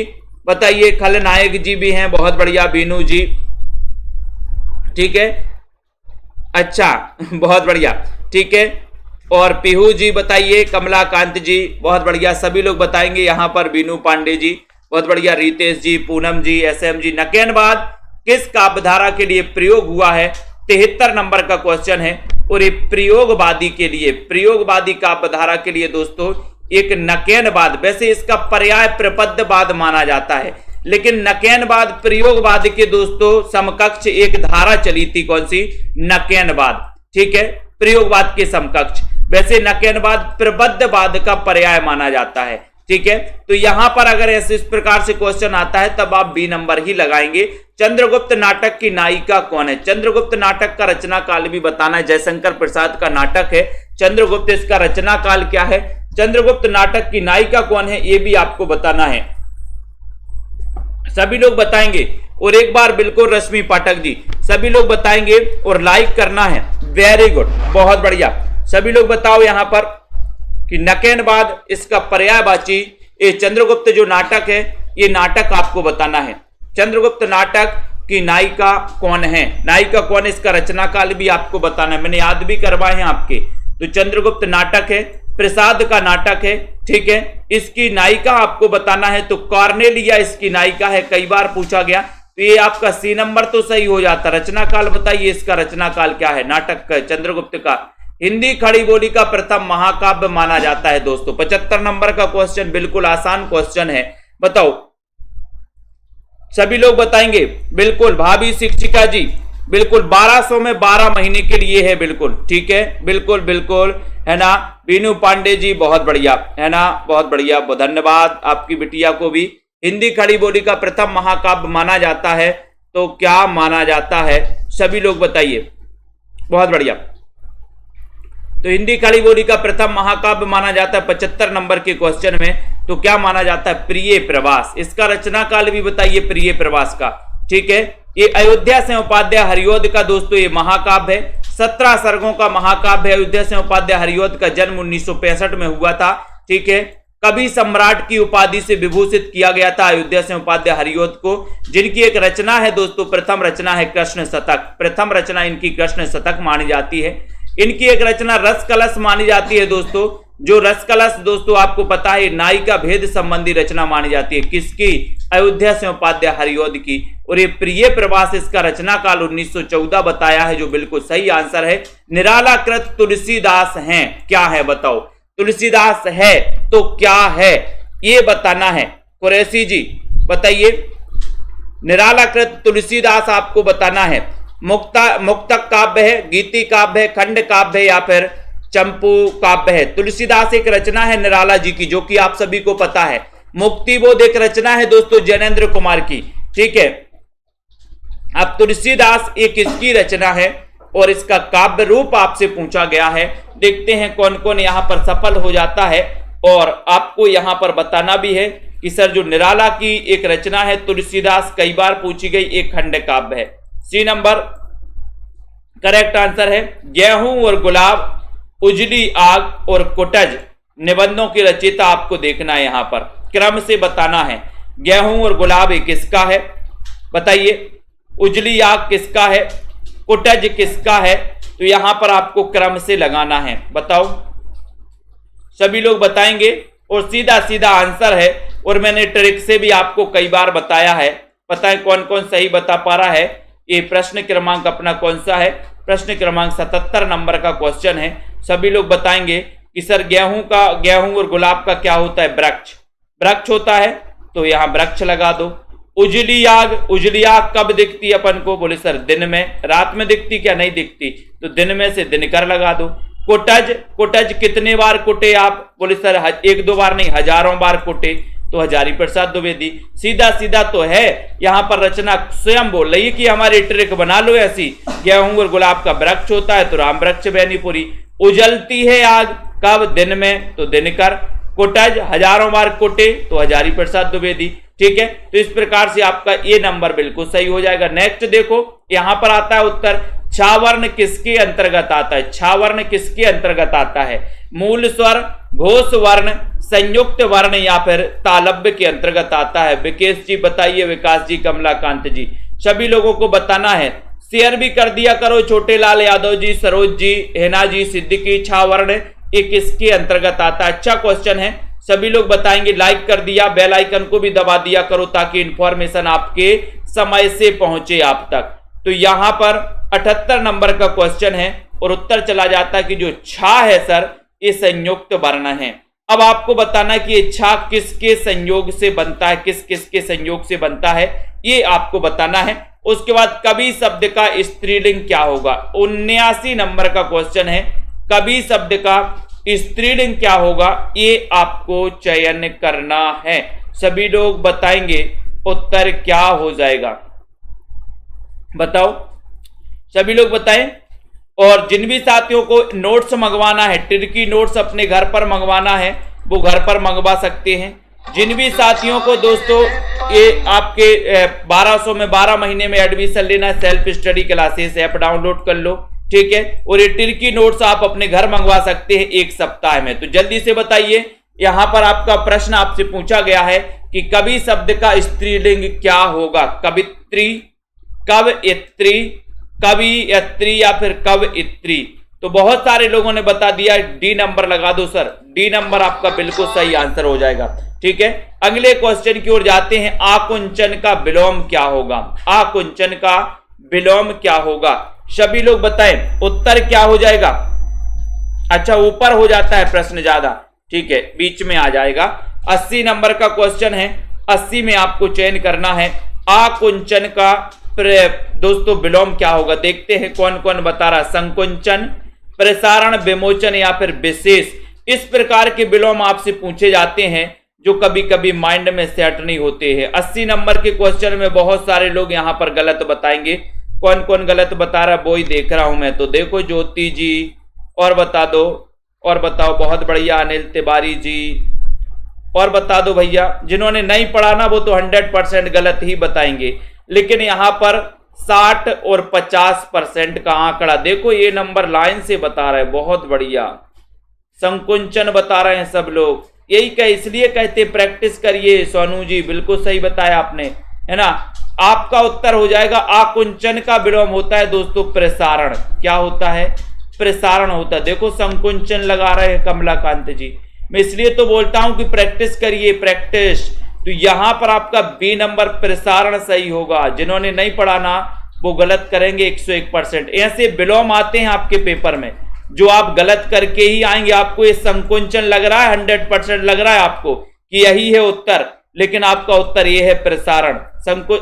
S1: बताइए, खलनायक जी भी हैं, बहुत बढ़िया, बीनू जी, ठीक है, अच्छा बहुत बढ़िया, ठीक है। और पीहू जी बताइए, कमलाकांत जी बहुत बढ़िया, सभी लोग बताएंगे यहाँ पर, बीनू पांडे जी बहुत बढ़िया, रितेश जी, पूनम जी, एसएम जी। नकैनवाद किस काव्यधारा के लिए प्रयोग हुआ है? 73 नंबर का क्वेश्चन है। और ये प्रयोगवादी के लिए, प्रयोगवादी काव्यधारा के लिए दोस्तों एक नकैनवाद, वैसे इसका पर्याय प्रपद्यवाद माना जाता है, लेकिन नकैनवाद प्रयोगवाद के दोस्तों समकक्ष एक धारा चली थी, कौन सी? नकैनवाद, ठीक है, प्रयोगवाद के समकक्ष। वैसे नकैनवाद प्रबद्धवाद का पर्याय माना जाता है, ठीक है। तो यहां पर अगर ऐसे इस प्रकार से क्वेश्चन आता है तब आप बी नंबर ही लगाएंगे। चंद्रगुप्त नाटक की नायिका कौन है? चंद्रगुप्त नाटक का रचना काल भी बताना है, जयशंकर प्रसाद का नाटक है चंद्रगुप्त, इसका रचना काल क्या है? चंद्रगुप्त नाटक की नायिका कौन है ये भी आपको बताना है, सभी लोग बताएंगे। और एक बार बिल्कुल रश्मि पाठक जी, सभी लोग बताएंगे और लाइक करना है, वेरी गुड, बहुत बढ़िया, सभी लोग बताओ यहां पर कि नकैनवाद इसका पर्यायवाची, ये चंद्रगुप्त जो नाटक है, ये नाटक आपको बताना है। चंद्रगुप्त नाटक की नायिका कौन है? नायिका कौन है, इसका रचना काल भी आपको बताना है, मैंने याद भी करवाए हैं आपके। तो चंद्रगुप्त नाटक है, प्रसाद का नाटक है, ठीक है, इसकी नायिका आपको बताना है। तो कॉर्नेलिया इसकी नायिका है, कई बार पूछा गया, तो ये आपका सी नंबर तो सही हो जाता। रचना काल बताइए, इसका रचना काल क्या है नाटक का? चंद्रगुप्त का हिंदी खड़ी बोली का प्रथम महाकाव्य माना जाता है दोस्तों। 75 नंबर का क्वेश्चन बिल्कुल आसान क्वेश्चन है, बताओ, सभी लोग बताएंगे। बिल्कुल भाभी शिक्षिका जी, बिल्कुल 1200 में 12 महीने के लिए है, बिल्कुल ठीक है, बिल्कुल बिल्कुल, है ना। बीनू पांडे जी बहुत बढ़िया, है ना, बहुत बढ़िया, धन्यवाद आपकी बिटिया को भी। हिंदी खड़ी बोली का प्रथम महाकाव्य माना जाता है, तो क्या माना जाता है, सभी लोग बताइए, बहुत बढ़िया। तो हिंदी खड़ी बोली का प्रथम महाकाव्य माना जाता है 75 नंबर के क्वेश्चन में, तो क्या माना जाता है? प्रिय प्रवास। इसका रचना काल भी बताइए प्रिय प्रवास का, ठीक है। ये अयोध्या से उपाध्याय हरिऔध का दोस्तों ये महाकाव्य है, 17 सर्गों का महाकाव्य है। अयोध्या से उपाध्याय हरिऔध का जन्म 1965 में हुआ था, ठीक है। कवि सम्राट की उपाधि से विभूषित किया गया था अयोध्या से उपाध्याय हरिऔध को, जिनकी एक रचना है दोस्तों, प्रथम रचना है कृष्ण शतक, प्रथम रचना इनकी कृष्ण शतक मानी जाती है। इनकी एक रचना रस कलश मानी जाती है दोस्तों, जो रस कलश दोस्तों आपको पता है नायिका भेद संबंधी रचना मानी जाती है, किसकी? अयोध्या से उपाध्याय हरिऔध की। और ये प्रिय प्रवास इसका रचना काल 1914 बताया है, जो बिल्कुल सही आंसर है। निराला कृत तुलसीदास हैं, क्या है बताओ? तुलसीदास है तो क्या है, ये बताना है। कुरैशी जी बताइए, निराला कृत तुलसीदास आपको बताना है। मुक्तक काव्य है, गीति काव्य है, खंड काव्य है या फिर चंपू काव्य है। तुलसीदास एक रचना है निराला जी की, जो कि आप सभी को पता है। मुक्तिबोध एक रचना है दोस्तों ज्ञानेंद्र कुमार की, ठीक है। अब तुलसीदास एक इसकी रचना है और इसका काव्य रूप आपसे पूछा गया है। देखते हैं कौन कौन यहां पर सफल हो जाता है। और आपको यहां पर बताना भी है कि सर जो निराला की एक रचना है तुलसीदास, कई बार पूछी गई एक खंड काव्य है। सी नंबर करेक्ट आंसर है। गेहूं और गुलाब, उजली आग और कुटज निबंधों की रचयिता आपको देखना है, यहां पर क्रम से बताना है। गेहूं और गुलाब एक किसका है बताइए, उजली आग किसका है, कुटज किसका है, तो यहां पर आपको क्रम से लगाना है। बताओ, सभी लोग बताएंगे और सीधा सीधा आंसर है। और मैंने ट्रिक से भी आपको कई बार बताया है। पता है कौन कौन सही बता पा रहा है। ये प्रश्न क्रमांक अपना कौन सा है, प्रश्न क्रमांक 77 नंबर का क्वेश्चन है। सभी लोग बताएंगे कि सर गेहूं और गुलाब का क्या होता है, वृक्ष, वृक्ष होता है, तो यहां वृक्ष लगा दो। उजली आग कब दिखती है अपन को, बोले सर दिन में, रात में दिखती क्या, नहीं दिखती, तो दिन में से दिनकर लगा दो। कुटज कितने बार कुटे आप, बोले सर एक दो बार नहीं, हजारों बार कुटे, तो हजारी प्रसाद द्विवेदी। सीधा सीधा तो है, यहां पर रचना स्वयं बोल रही है कि हमारी ट्रिक बना लो ऐसी। गेहूं और गुलाब का वृक्ष होता है तो राम वृक्ष बेनीपुरी। उजलती है आग कब, दिन में, तो दिनकर। कुटज हजारों बार कुटे, तो हजारी प्रसाद द्विवेदी। ठीक है, तो इस प्रकार से आपका ये नंबर बिल्कुल सही हो जाएगा। नेक्स्ट देखो, यहां पर आता है उत्तर, छावर्ण किसके अंतर्गत आता है, छावर्ण किसके अंतर्गत आता है, मूल स्वर, घोष वर्ण, संयुक्त वर्ण या फिर तालव्य के अंतर्गत आता है। विकेश जी बताइए, विकास जी, कमलाकांत जी, सभी लोगों को बताना है। शेयर भी कर दिया करो, छोटे लाल यादव जी, सरोज जी, हेना जी, सिद्दीकी, छावर्ण ये किसके अंतर्गत आता है। अच्छा क्वेश्चन है, सभी लोग बताएंगे। लाइक कर दिया, बेल आइकन को भी दबा दिया करो ताकि इंफॉर्मेशन आपके समय से पहुंचे आप तक। तो यहां पर 78 नंबर का क्वेश्चन है और उत्तर चला जाता है कि जो छा है सर ये संयुक्त वर्ण है। अब आपको बताना कि ये छा किसके संयोग से बनता है, किस किस के संयोग से बनता है, ये आपको बताना है। उसके बाद कवि शब्द का स्त्रीलिंग क्या होगा, 79 नंबर का क्वेश्चन है। कवि शब्द का स्त्रीलिंग क्या होगा, ये आपको चयन करना है। सभी लोग बताएंगे उत्तर क्या हो जाएगा, बताओ, सभी लोग बताएं। और जिन भी साथियों को नोट्स मंगवाना है, टिर्की नोट्स अपने घर पर मंगवाना है, वो घर पर मंगवा सकते हैं। जिन भी साथियों को दोस्तों ये आपके 1200 में 12 महीने में एडमिशन लेना है, self study classes app download कर लो, ठीक है। और ये टिर्की नोट्स आप अपने घर मंगवा सकते हैं 1 सप्ताह में। तो जल्दी से बताइए, यहां पर आपका प्रश्न आपसे पूछा गया है कि कवि शब्द का स्त्रीलिंग क्या होगा, कवित्री, कवयित्री, कवियत्री या फिर कवयित्री। तो बहुत सारे लोगों ने बता दिया, डी नंबर लगा दो सर, डी नंबर आपका बिल्कुल सही आंसर हो जाएगा। ठीक है, अगले क्वेश्चन की ओर जाते हैं। आकुंचन का विलोम क्या होगा, आकुंचन का विलोम क्या होगा, सभी लोग बताएं उत्तर क्या हो जाएगा। अच्छा, ऊपर हो जाता है प्रश्न ज्यादा, ठीक है, बीच में आ जाएगा। 80 नंबर का क्वेश्चन है, 80 में आपको चयन करना है आकुंचन का दोस्तों विलोम क्या होगा। देखते हैं कौन कौन बता रहा, संकुंचन, प्रसारण, विमोचन या फिर विशेष। इस प्रकार के विलोम आपसे पूछे जाते हैं जो कभी कभी माइंड में सेट नहीं होते हैं। 80 नंबर के क्वेश्चन में बहुत सारे लोग यहां पर गलत बताएंगे। कौन कौन गलत बता रहा है वो ही देख रहा हूं मैं। तो देखो, ज्योति जी और बता दो, और बताओ, बहुत बढ़िया, अनिल तिवारी जी और बता दो भैया। जिन्होंने नहीं पढ़ा ना वो तो 100% गलत ही बताएंगे, लेकिन यहां पर 60 और 50% का आंकड़ा देखो, ये नंबर लाइन से बता रहे हैं, बहुत बढ़िया। संकुंचन बता रहे हैं सब लोग, यही कह, इसलिए कहते प्रैक्टिस करिए। सोनू जी बिल्कुल सही बताया आपने, है ना। आपका उत्तर हो जाएगा आकुंचन का विलोम होता है दोस्तों प्रसारण। क्या होता है, प्रसारण होता है। देखो संकुंचन लगा रहे हैं कमलाकांत जी, मैं इसलिए तो बोलता हूं कि प्रैक्टिस करिए, प्रैक्टिस। तो यहां पर आपका बी नंबर प्रसारण सही होगा। जिन्होंने नहीं पढ़ा ना वो गलत करेंगे 101%। ऐसे विलोम आते हैं आपके पेपर में, जो आप गलत करके ही आएंगे। आपको ये संकुंचन लग रहा है, 100% लग रहा है आपको कि यही है उत्तर, लेकिन आपका उत्तर ये है प्रसारण।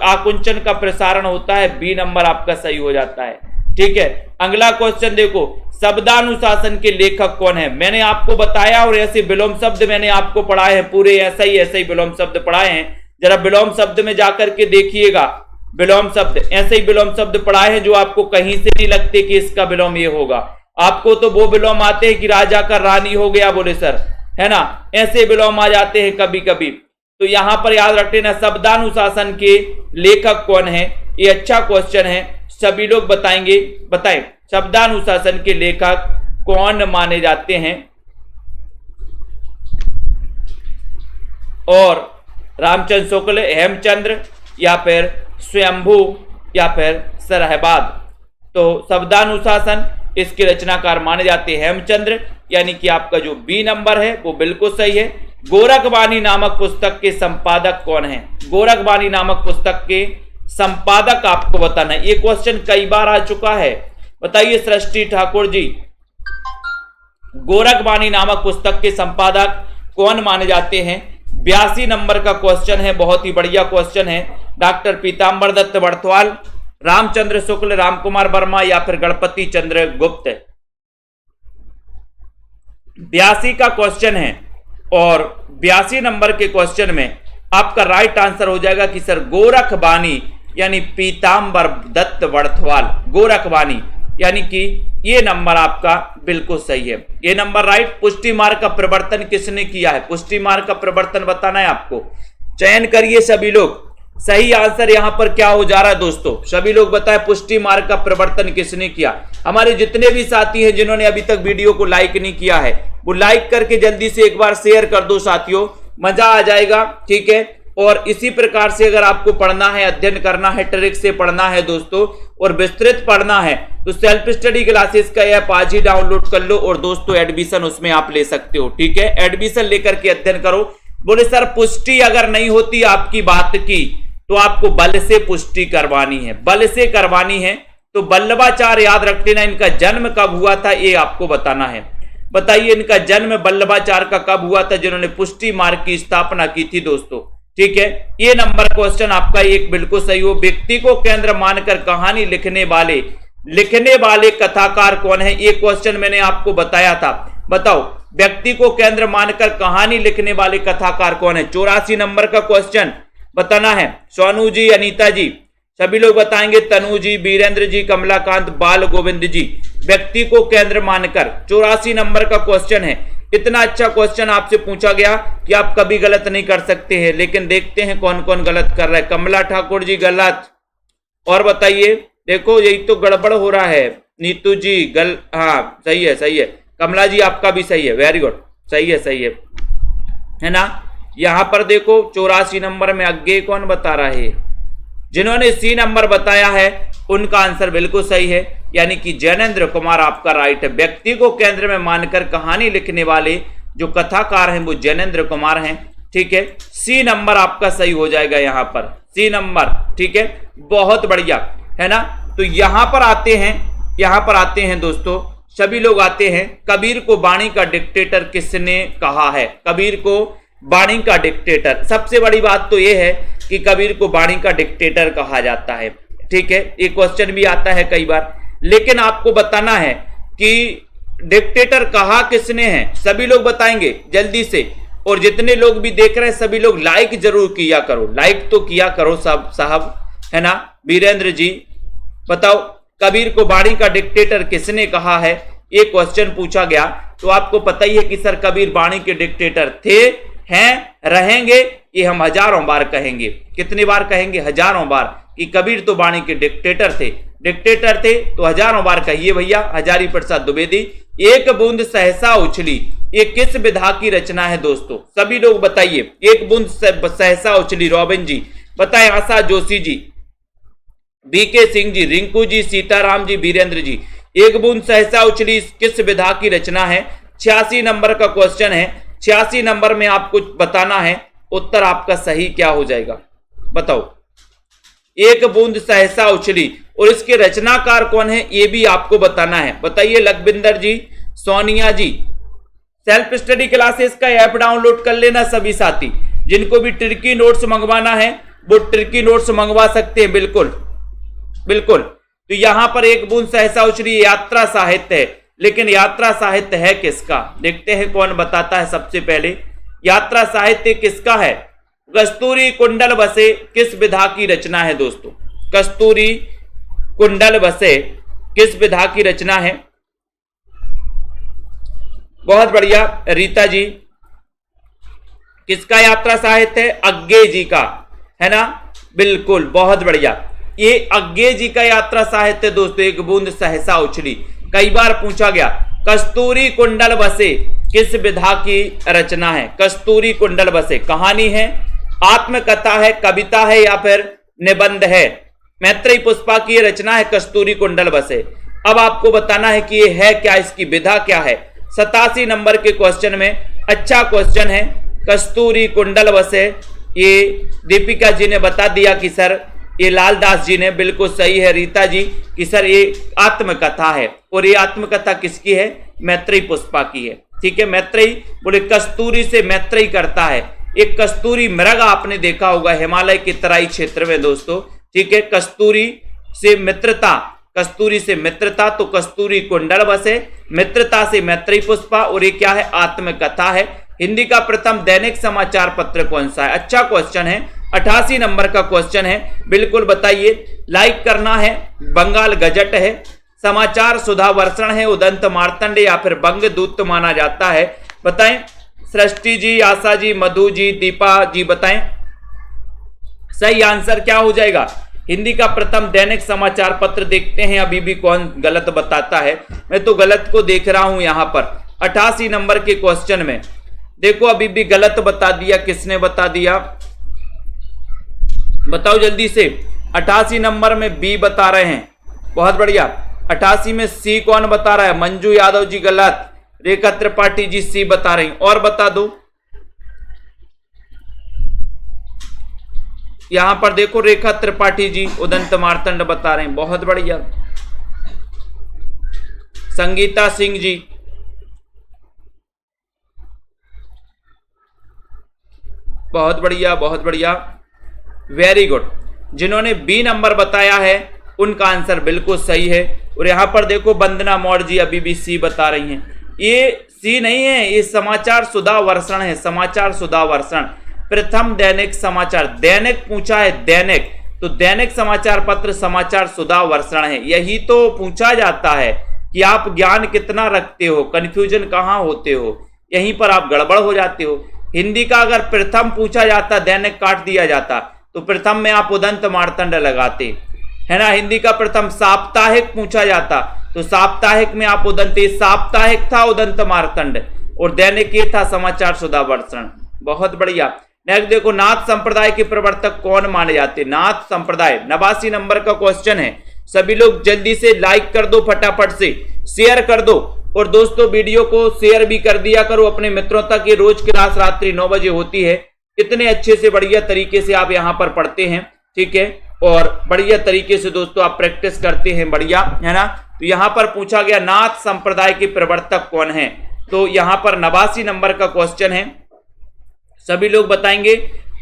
S1: आकुंचन का प्रसारण होता है, बी नंबर आपका सही हो जाता है। ठीक है, अगला क्वेश्चन देखो, शब्दानुशासन के लेखक कौन है? मैंने आपको बताया और ऐसे विलोम शब्द मैंने आपको पढ़ाए हैं, पूरे ऐसा ही विलोम शब्द पढ़ाए हैं। जरा विलोम शब्द में जाकर के देखिएगा, विलोम शब्द ऐसे ही विलोम शब्द पढ़ाए हैं जो आपको कहीं से नहीं लगते कि इसका विलोम ये होगा। आपको तो वो विलोम आते हैं कि राजा का रानी हो गया, बोले सर, है ना, ऐसे विलोम आ जाते हैं कभी कभी। तो यहां पर याद रखते ना, शब्दानुशासन के लेखक कौन है? ये अच्छा क्वेश्चन है, सभी लोग बताएंगे, बताएं शब्दानुशासन के लेखक कौन माने जाते हैं? और रामचंद्र शुक्ल, हेमचंद्र, या फिर स्वयंभू, या फिर सरहबाद। तो शब्दानुशासन इसके रचनाकार माने जाते हैं हेमचंद्र, यानी कि आपका जो बी नंबर है वो बिल्कुल सही है। गोरखबानी नामक पुस्तक के संपादक कौन है? गोरखबानी नामक पुस्तक के संपादक आपको बताना है। ये क्वेश्चन कई बार आ चुका है, बताइए सृष्टि ठाकुर जी, गोरखबानी नामक पुस्तक के संपादक कौन माने जाते हैं? 82 नंबर का क्वेश्चन है, बहुत ही बढ़िया क्वेश्चन है। डॉक्टर पीताम्बर दत्त बड़थवाल, रामचंद्र शुक्ल, रामकुमार वर्मा, या फिर गणपति चंद्र गुप्त। 82 का क्वेश्चन है और 82 नंबर के क्वेश्चन में आपका राइट आंसर हो जाएगा कि सर गोरखबानी यानी पीताम्बर दत्त बड़थवाल, गोरखबानी, यानी कि ये नंबर आपका बिल्कुल सही है, ये नंबर राइट। पुष्टि मार्ग का प्रवर्तन किसने किया है? पुष्टि मार्ग का प्रवर्तन बताना है आपको, चयन करिए सभी लोग। सही आंसर यहां पर क्या हो जा रहा है दोस्तों? सभी लोग बताएं पुष्टि मार्ग का प्रवर्तन किसने किया? हमारे जितने भी साथी हैं जिन्होंने अभी तक वीडियो को लाइक नहीं किया है, वो लाइक करके जल्दी से एक बार शेयर कर दो साथियों, मजा आ जाएगा। ठीक है, और इसी प्रकार से अगर आपको पढ़ना है, अध्ययन करना है, ट्रिक से पढ़ना है दोस्तों, और विस्तृत पढ़ना है, तो सेल्फ स्टडी क्लासेस का ऐप आज ही डाउनलोड कर लो और दोस्तों एडमिशन उसमें आप ले सकते हो। ठीक है, एडमिशन लेकर के अध्ययन करो। बोले सर पुष्टि अगर नहीं होती आपकी बात की तो आपको बल से पुष्टि करवानी है, बल से करवानी है। तो वल्लभाचार्य याद रख लेना, इनका जन्म कब हुआ था ये आपको बताना है। बताइए इनका जन्म वल्लभाचार्य का कब हुआ था, जिन्होंने पुष्टि मार्ग की स्थापना की थी दोस्तों। ठीक है, ये नंबर क्वेश्चन आपका एक बिल्कुल सही हो। व्यक्ति को केंद्र मानकर कहानी लिखने वाले कथाकार कौन है? ये क्वेश्चन मैंने आपको बताया था। बताओ व्यक्ति को केंद्र मानकर कहानी लिखने वाले कथाकार कौन है? 84 नंबर का क्वेश्चन बताना है। सोनू जी, अनीता जी, सभी लोग बताएंगे। तनु जी, वीरेंद्र जी, कमलाकांत, बाल गोविंद जी। व्यक्ति को केंद्र मानकर 84 नंबर का क्वेश्चन है। इतना अच्छा क्वेश्चन आपसे पूछा गया कि आप कभी गलत नहीं कर सकते हैं, लेकिन देखते हैं कौन कौन गलत कर रहा है। कमला ठाकुर जी गलत, और बताइए, देखो यही तो गड़बड़ हो रहा है। नीतू जी हाँ सही है, सही है। कमला जी आपका भी सही है, वेरी गुड, सही है ना। यहां पर देखो 84 नंबर में आगे कौन बता रहा है? जिन्होंने सी नंबर बताया है उनका आंसर बिल्कुल सही है, यानी कि जैनेन्द्र कुमार आपका राइट है। व्यक्ति को केंद्र में मानकर कहानी लिखने वाले जो कथाकार हैं वो जैनेन्द्र कुमार हैं। ठीक है, सी नंबर आपका सही हो जाएगा यहां पर, सी नंबर। ठीक है, बहुत बढ़िया, है ना। तो यहां पर आते हैं दोस्तों, सभी लोग आते हैं। कबीर को वाणी का डिक्टेटर किसने कहा है? कबीर को वाणी का डिक्टेटर, सबसे बड़ी बात तो यह है कि कबीर को वाणी का डिक्टेटर कहा जाता है। ठीक है, ये क्वेश्चन भी आता है कई बार, लेकिन आपको बताना है कि डिक्टेटर कहा किसने है। सभी लोग बताएंगे जल्दी से, और जितने लोग भी देख रहे हैं सभी लोग लाइक जरूर किया करो, लाइक तो किया करो सब साहब, है ना। वीरेंद्र जी बताओ कबीर को वाणी का डिक्टेटर किसने कहा है? ये क्वेश्चन पूछा गया, तो आपको पता ही है कि सर कबीर वाणी के डिक्टेटर थे, हैं, रहेंगे, ये हम हजारों बार कहेंगे। कितनी बार कहेंगे? हजारों बार, कि कबीर तो वाणी के डिक्टेटर थे, तो हजारों बार कहिए भैया। हजारी प्रसाद द्विवेदी, एक बूंद सहसा उछली, ये किस विधा की रचना है दोस्तों? सभी लोग बताइए। एक बूंद सहसा उछली, रॉबिन जी बताएं, आशा जोशी जी, बीके सिंह जी, रिंकू जी, सीताराम जी, वीरेंद्र जी। एक बूंद सहसा उछली किस विधा की रचना है? 86 नंबर का क्वेश्चन है। 86 नंबर में आपको बताना है उत्तर आपका सही क्या हो जाएगा, बताओ। एक बूंद सहसा उछली, और इसके रचनाकार कौन है ये भी आपको बताना है। बताइए लखविंदर जी, सोनिया जी। सेल्फ स्टडी क्लासेस का ऐप डाउनलोड कर लेना सभी साथी। जिनको भी ट्रिकी नोट्स मंगवाना है वो ट्रिकी नोट्स मंगवा सकते हैं, बिल्कुल बिल्कुल। तो यहां पर एक बूंद सहसा उछली यात्रा साहित्य है, लेकिन यात्रा साहित्य है किसका? देखते हैं कौन बताता है सबसे पहले। यात्रा साहित्य किसका है? कस्तूरी कुंडल बसे किस विधा की रचना है दोस्तों? कस्तूरी कुंडल बसे किस विधा की रचना है? बहुत बढ़िया रीता जी। किसका यात्रा साहित्य है? अज्ञे जी का, है ना? बिल्कुल, बहुत बढ़िया। ये अज्ञे जी का यात्रा साहित्य दोस्तों। एक बूंद सहसा उछली कई बार पूछा गया। कस्तूरी कुंडल बसे किस विधा की रचना है? कस्तूरी कुंडल बसे कहानी है, आत्मकथा है, कविता है या फिर निबंध है? मैत्रेयी पुष्पा की रचना है कस्तूरी कुंडल बसे। अब आपको बताना है कि ये है क्या, इसकी विधा क्या है। 87 नंबर के क्वेश्चन में अच्छा क्वेश्चन है। कस्तूरी कुंडल बसे, ये दीपिका जी ने बता दिया कि सर ये लालदास जी ने, बिल्कुल सही है रीता जी कि सर ये आत्मकथा है। और ये आत्मकथा किसकी है? मैत्रेयी पुष्पा की है। ठीक है, मैत्रेयी बोले कस्तूरी से मैत्रेयी करता है। एक कस्तूरी मृग आपने देखा होगा हिमालय के तराई क्षेत्र में दोस्तों। ठीक है, कस्तूरी से मित्रता, कस्तूरी से मित्रता, तो कस्तूरी कुंडल बसे, मित्रता से मैत्रेयी पुष्पा, और ये क्या है? आत्मकथा है। हिंदी का प्रथम दैनिक समाचार पत्र कौन सा है? अच्छा क्वेश्चन है, 88 नंबर का क्वेश्चन है, बिल्कुल बताइए। लाइक करना है। बंगाल गजट है, समाचार सुधा वर्षण है, उदंत मार्तंड या फिर बंगदूत माना जाता है? बताएं सृष्टि जी, आशा जी, मधु जी, दीपा जी, बताएं सही आंसर क्या हो जाएगा? हिंदी का प्रथम दैनिक समाचार पत्र। देखते हैं अभी भी कौन गलत बताता है। मैं तो गलत को देख रहा हूं यहां पर 88 नंबर के क्वेश्चन में। देखो अभी भी गलत बता दिया। किसने बता दिया बताओ जल्दी से। 88 नंबर में बी बता रहे हैं, बहुत बढ़िया। 88 में सी कौन बता रहा है? मंजू यादव जी गलत, रेखा त्रिपाठी जी सी बता रही। और बता दो, यहां पर देखो रेखा त्रिपाठी जी उदंत मार्तंड बता रहे हैं, बहुत बढ़िया। संगीता सिंह जी, बहुत बढ़िया बहुत बढ़िया, वेरी गुड। जिन्होंने बी नंबर बताया है उनका आंसर बिल्कुल सही है। और यहां पर देखो वंदना मौर्य जी अभी भी सी बता रही हैं। ये सी नहीं है, ये समाचार सुधा वर्षण है, समाचार सुधा वर्षण। प्रथम दैनिक समाचार, दैनिक पूछा है, दैनिक, तो दैनिक समाचार पत्र समाचार सुधा वर्षण है। यही तो पूछा जाता है कि आप ज्ञान कितना रखते हो, कंफ्यूजन कहां होते हो, यहीं पर आप गड़बड़ हो जाते हो। हिंदी का अगर प्रथम पूछा जाता, दैनिक काट दिया जाता, तो प्रथम में आप उदंत मार्तंड लगाते, है ना। हिंदी का प्रथम साप्ताहिक पूछा जाता तो साप्ताहिक में आप उदंत, साप्ताहिक था उदंत मार्तंड, और दैनिक ये था समाचार सुधा वर्षण। बहुत बढ़िया। नेक्स्ट देखो, नाथ संप्रदाय के प्रवर्तक कौन माने जाते? नाथ संप्रदाय 89 नंबर का क्वेश्चन है। सभी लोग जल्दी से लाइक कर दो, फटाफट से शेयर कर दो, और दोस्तों वीडियो को शेयर भी कर दिया करो अपने मित्रों तक। ये रोज क्लास रात्रि 9 बजे होती है। कितने अच्छे से बढ़िया तरीके से आप यहाँ पर पढ़ते हैं, ठीक है, और बढ़िया तरीके से दोस्तों आप प्रैक्टिस करते हैं, बढ़िया, है ना। तो यहाँ पर पूछा गया नाथ संप्रदाय के प्रवर्तक कौन है, तो यहाँ पर 89 नंबर का क्वेश्चन है। सभी लोग बताएंगे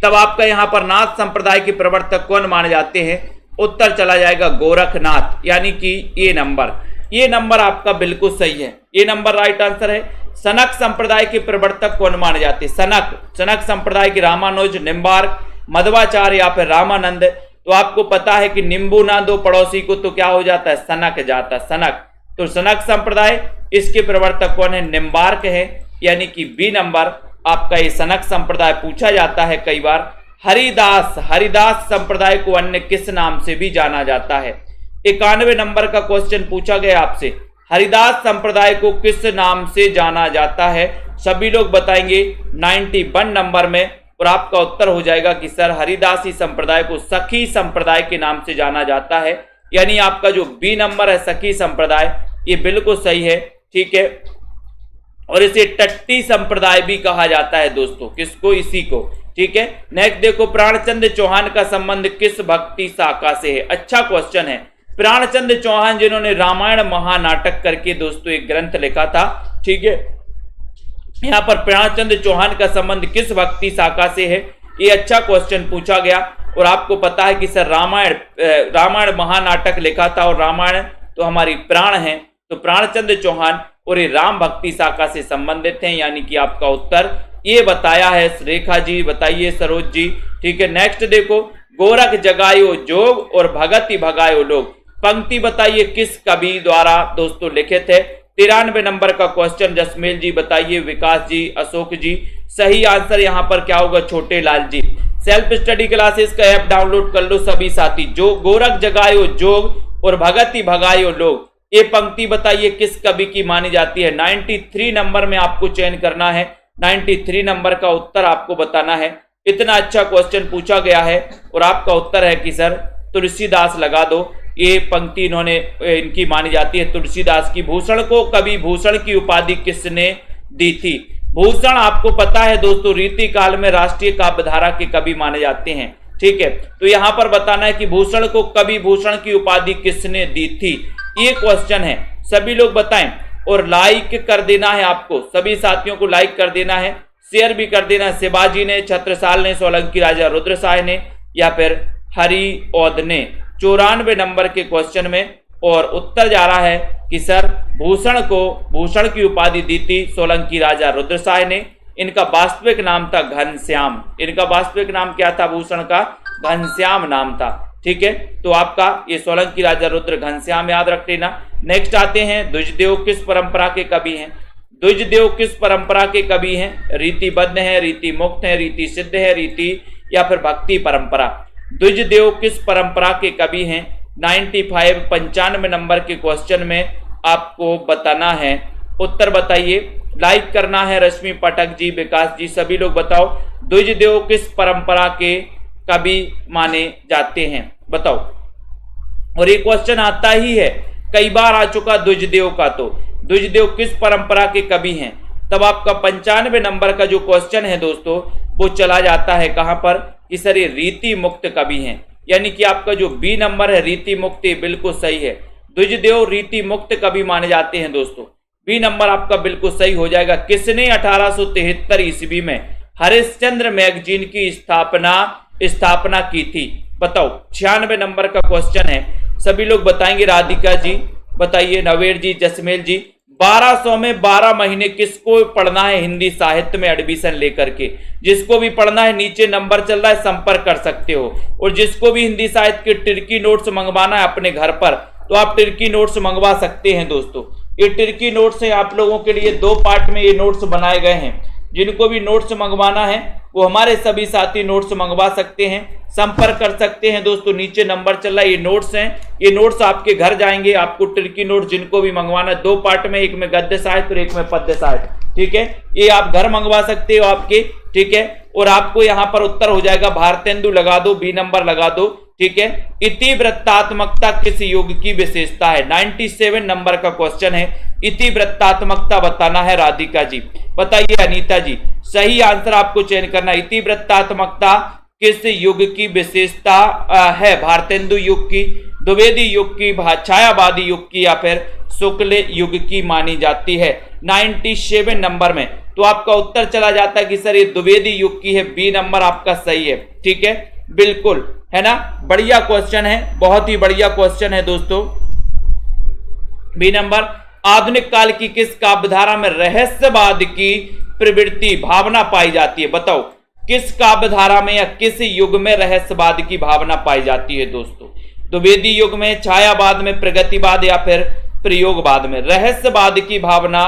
S1: तब आपका यहाँ पर नाथ संप्रदाय के प्रवर्तक कौन माने जाते हैं। उत्तर चला जाएगा गोरखनाथ, यानी कि ये नंबर आपका बिल्कुल सही है। ये नंबर राइट आंसर है। सनक संप्रदाय के प्रवर्तक कौन माने जाते? सनक संप्रदाय के रामानुज, निम्बार्क, मध्वाचार्य या फिर रामानंद। तो आपको पता है कि निम्बू ना दो पड़ोसी को तो क्या हो जाता है? सनक जाता, सनक। तो सनक संप्रदाय, इसके प्रवर्तक कौन है? निम्बार्क है, यानी कि बी नंबर आपका ये सनक संप्रदाय पूछा जाता है कई बार। हरिदास संप्रदाय को अन्य किस नाम से भी जाना जाता है? 91 नंबर का क्वेश्चन पूछा गया आपसे, हरिदास संप्रदाय को किस नाम से जाना जाता है? सभी लोग बताएंगे 91 नंबर में, और आपका उत्तर हो जाएगा कि सर हरिदासी संप्रदाय को सखी संप्रदाय के नाम से जाना जाता है, यानी आपका जो बी नंबर है सखी संप्रदाय, ये बिल्कुल सही है, ठीक है। और इसे टट्टी संप्रदाय भी कहा जाता है दोस्तों, किसको? इसी को, ठीक है। नेक्स्ट देखो, प्राणचंद्र चौहान का संबंध किस भक्ति शाखा से है? अच्छा क्वेश्चन है। प्राणचंद्र चौहान जिन्होंने रामायण महानाटक करके दोस्तों एक ग्रंथ लिखा था। ठीक है, यहां पर प्राणचंद्र चौहान का संबंध किस भक्ति शाखा से है, ये अच्छा क्वेश्चन पूछा गया। और आपको पता है कि सर रामायण महानाटक लिखा था और रामायण तो हमारी प्राण है, तो प्राणचंद्र चौहान और ये राम भक्ति शाखा से संबंधित हैं, यानी कि आपका उत्तर ये बताया है। रेखा जी बताइए, सरोज जी। ठीक है, नेक्स्ट देखो, गोरख जगायो जोग और भगति भगायो लोग, पंक्ति बताइए किस कवि द्वारा दोस्तों लिखित है। 93 नंबर का क्वेश्चन जसमेल जी बताइए, विकास जी, अशोक जी। सही आंसर यहां पर क्या होगा, छोटे Lal ji. Self study classes का ऐप डाउनलोड कर लो सभी साथी। जो गोरख जगायो जोग और भगति भगायो लोग, ये पंक्ति बताइए किस कवि की मानी जाती है। 93 नंबर में आपको चयन करना है, 93 नंबर का उत्तर आपको बताना है। इतना अच्छा क्वेश्चन पूछा गया है और आपका उत्तर है कि सर तुलसीदास लगा दो। ये पंक्ति इनकी मानी जाती है तुलसीदास की। भूषण को कवि भूषण की उपाधि किसने दी थी। भूषण आपको पता है दोस्तों रीति काल में राष्ट्रीय काव्यधारा के कवि माने जाते हैं। ठीक है, तो यहां पर बताना है कि भूषण को कवि भूषण की उपाधि किसने दी थी, ये क्वेश्चन है। सभी लोग बताएं और लाइक कर देना है आपको, सभी साथियों को लाइक कर देना है, शेयर भी कर देना है। शिवाजी ने, छत्रसाल ने, सोलंकी राजा रुद्रसाय ने या फिर हरि औध ने 94 नंबर के क्वेश्चन में। और उत्तर जा रहा है कि सर भूषण को भूषण की उपाधि दी थी सोलंकी राजा रुद्रसाय ने। इनका वास्तविक नाम था घनश्याम। इनका वास्तविक नाम क्या था, भूषण का घनश्याम नाम था। ठीक है, तो आपका ये सोलंकी राजा रुद्र घनश्याम याद रख लेना। नेक्स्ट आते हैं, द्विजदेव किस परंपरा के कवि हैं। द्विजदेव किस परंपरा के कवि हैं। रीतिबद्ध है, रीति मुक्त है, रीति सिद्ध है, रीति या फिर भक्ति परंपरा। द्विजदेव किस परंपरा के कवि हैं। 95 नंबर के क्वेश्चन में आपको बताना है। उत्तर बताइए, लाइक करना है। रश्मि पाठक जी, विकास जी, सभी लोग बताओ द्विजदेव किस परंपरा के कवि माने जाते हैं, बताओ। और ये क्वेश्चन आता ही है, कई बार आ चुका द्विजदेव का। तो द्विजदेव किस परंपरा के कवि हैं, तब आपका 95 नंबर का जो क्वेश्चन है दोस्तों वो चला जाता है कहां पर, कि सर ये रीति मुक्त कवि हैं। यानी कि आपका जो बी नंबर है रीति मुक्त, बिल्कुल सही है। द्विजदेव रीति मुक्त कवि माने जाते हैं दोस्तों। बी नंबर आपका बिल्कुल सही हो जाएगा। किसने 1873 ईस्वी में हरिश्चंद्र मैगजीन की स्थापना की थी, बताओ। 96 नंबर का क्वेश्चन है, सभी लोग बताएंगे। राधिका जी बताइए, नवेर जी, जसमेल जी। 1200 में 12 महीने किसको पढ़ना है हिंदी साहित्य में एडमिशन लेकर के। जिसको भी पढ़ना है नीचे नंबर चल रहा है, संपर्क कर सकते हो। और जिसको भी हिंदी साहित्य के टिर्की नोट्स मंगवाना है अपने घर पर, तो आप टिर्की नोट्स मंगवा सकते हैं दोस्तों। ये टिर्की नोट्स है आप लोगों के लिए, 2 पार्ट में ये नोट्स बनाए गए हैं। जिनको भी नोट्स मंगवाना है वो हमारे सभी साथी नोट्स मंगवा सकते हैं, संपर्क कर सकते हैं दोस्तों। नीचे नंबर चल रहा है, ये नोट्स हैं। ये नोट्स आपके घर जाएंगे। आपको टिर्की नोट्स जिनको भी मंगवाना है, 2 पार्ट में, एक में गद्य साहित्य और एक में पद्य साहित्य। ठीक है, ये आप घर मंगवा सकते हो आपके। ठीक है, और आपको यहाँ पर उत्तर हो जाएगा भारतेंदु लगा दो, बी नंबर लगा दो। ठीक है, इतिवृत्तात्मकता किस युग की विशेषता है। 97 नंबर का क्वेश्चन है, इतिवृत्तात्मकता बताना है। राधिका जी बताइए, अनीता जी। सही आंसर आपको चयन करना। इतिवृत्तात्मकता किस युग की विशेषता है। भारतेंदु युग की, द्विवेदी युग की, छायावादी युग की या फिर शुक्ल युग की मानी जाती है। 97 नंबर में तो आपका उत्तर चला जाता है कि सर ये द्विवेदी युग की है। बी नंबर आपका सही है। ठीक है, बिल्कुल है ना, बढ़िया क्वेश्चन है, बहुत ही बढ़िया क्वेश्चन है दोस्तों। B number. आधुनिक काल की किस काव्यधारा में रहस्यवाद की प्रवृत्ति भावना पाई जाती है, बताओ। किस काव्यधारा में या किस युग में रहस्यवाद की भावना पाई जाती है दोस्तों। द्विवेदी युग में, छायावाद में, प्रगतिवाद या फिर प्रयोगवाद में रहस्यवाद की भावना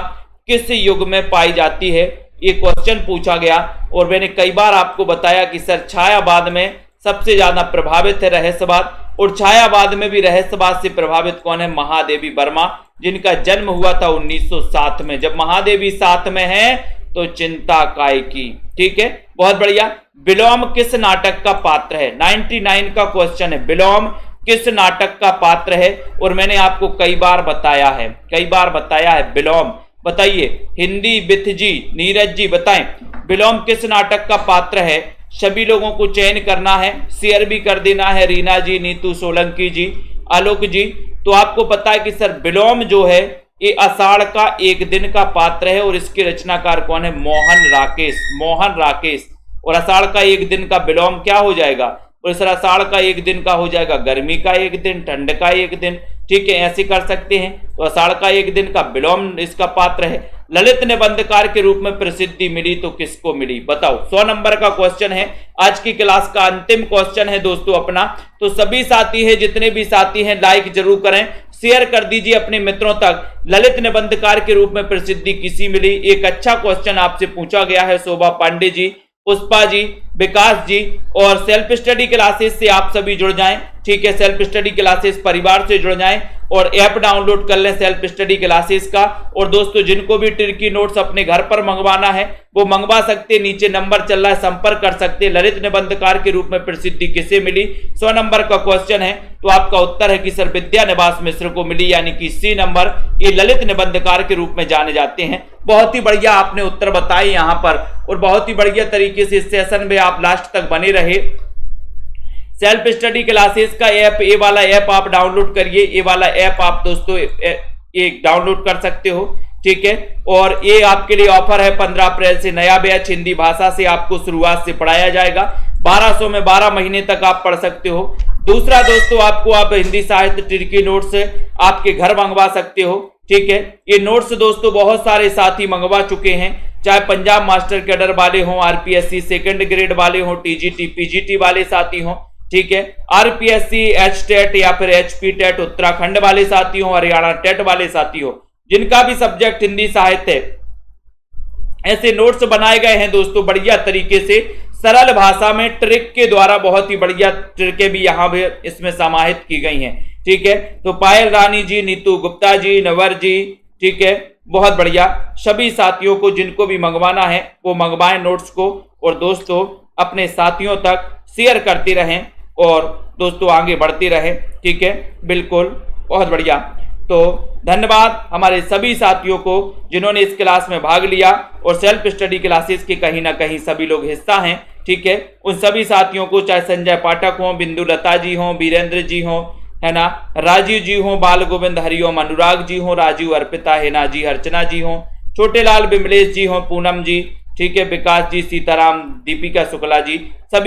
S1: किस युग में पाई जाती है, ये क्वेश्चन पूछा गया। और मैंने कई बार आपको बताया कि सर छायावाद में सबसे ज्यादा प्रभावित है रहस्यवाद। और छायावाद में भी रहस्यवाद से प्रभावित कौन है, महादेवी वर्मा, जिनका जन्म हुआ था 1907 में। जब महादेवी साथ में है तो चिंता काय की। ठीक है, बहुत बढ़िया। विलोम किस नाटक का पात्र है। 99 का क्वेश्चन है, विलोम किस नाटक का पात्र है। और मैंने आपको कई बार बताया है विलोम। बताइए, हिंदी विथ जी, नीरज जी बताएं, विलोम किस नाटक का पात्र है। सभी लोगों को चयन करना है, शेयर भी कर देना है। रीना जी, नीतू सोलंकी जी, आलोक जी, तो आपको पता है कि सर विलोम जो है ये आषाढ़ का एक दिन का पात्र है और इसके रचनाकार कौन है? मोहन राकेश। मोहन राकेश। और आषाढ़ का एक दिन का विलोम क्या हो जाएगा? और सर आषाढ़ का एक दिन का हो जाएगा गर्मी का एक दिन, ठंड का एक दिन, ठीक है, ऐसे कर सकते हैं। तो आषाढ़ का एक दिन का विलोम इसका पात्र है। ललित निबंधकार के रूप में प्रसिद्धि मिली तो किसको मिली? बताओ। 100 नंबर का क्वेश्चन है, आज की क्लास का अंतिम क्वेश्चन है दोस्तों अपना। तो सभी साथी हैं, जितने भी साथी हैं लाइक जरूर करें, शेयर कर दीजिए अपने मित्रों तक। ललित निबंधकार के रूप में प्रसिद्धि किसी मिली? एक अच्छा क्वेश्चन आपसे पूछा गया है। शोभा पांडे जी, पुष्पा जी, विकास जी। और सेल्फ स्टडी क्लासेस से आप सभी जुड़ जाएं, ठीक है, सेल्फ स्टडी क्लासेस परिवार से जुड़ जाएं और ऐप डाउनलोड कर लें सेल्फ स्टडी क्लासेस का। और दोस्तों जिनको भी ट्रिकी नोट्स अपने घर पर मंगवाना है वो मंगवा सकते, नीचे नंबर चल रहा है, संपर्क कर सकते। ललित निबंधकार के रूप में प्रसिद्धि किसे मिली? 100 नंबर का क्वेश्चन है। तो आपका उत्तर है कि सर विद्यानिवास मिश्र को मिली, यानी कि सी नंबर। ये ललित निबंधकार के रूप में जाने जाते हैं। बहुत ही बढ़िया आपने उत्तर बताए यहाँ पर और बहुत ही बढ़िया तरीके से इस सेशन में आप लास्ट तक बने रहे। सेल्फ स्टडी क्लासेस का ऐप, ये वाला ऐप आप डाउनलोड करिए। ये वाला ऐप आप दोस्तों ये डाउनलोड कर सकते हो, ठीक है। और ये आपके लिए ऑफर है, 15 अप्रैल से नया बैच हिंदी भाषा से आपको शुरुआत से पढ़ाया जाएगा। 1200 में 12 महीने तक आप पढ़ सकते हो। दूसरा दोस्तों आपको आप हिंदी साहित्य ट्रिकी नोट्स आपके घर मंगवा सकते हो, ठीक है। ये नोट्स दोस्तों बहुत सारे साथी मंगवा चुके हैं, चाहे पंजाब मास्टर कैडर वाले हों, आरपीएससी सेकंड ग्रेड वाले हों, टीजीटी पीजीटी वाले साथी हों, ठीक है, आरपीएससी एच टेट या फिर एचपी टेट उत्तराखंड वाले साथी हो, हरियाणा टेट वाले साथी हो, जिनका भी सब्जेक्ट हिंदी साहित्य है, ऐसे नोट्स बनाए गए हैं दोस्तों बढ़िया तरीके से सरल भाषा में ट्रिक के द्वारा। बहुत ही बढ़िया ट्रिकें भी यहाँ पे इसमें समाहित की गई हैं, ठीक है। तो पायल रानी जी, नीतू गुप्ता जी, नवर जी, ठीक है, बहुत बढ़िया। सभी साथियों को जिनको भी मंगवाना है वो मंगवाएं नोट्स को और दोस्तों अपने साथियों तक शेयर करते रहें और दोस्तों आगे बढ़ते रहें, ठीक है, बिल्कुल, बहुत बढ़िया। तो धन्यवाद हमारे सभी साथियों को जिन्होंने इस क्लास में भाग लिया और सेल्फ स्टडी क्लासेस के कहीं ना कहीं सभी लोग हिस्सा हैं, ठीक है। उन सभी साथियों को, चाहे संजय पाठक हो, बिंदु लता जी हो, वीरेंद्र जी हो, है ना, राजीव जी हो, बाल गोविंद हरिओम, अनुराग जी हो, राजीव अर्पिता, हेना जी, अर्चना जी हो, छोटे लाल बिमलेश जी हो, पूनम जी, ठीक है, विकास जी, सीताराम, दीपिका शुक्ला जी, सभी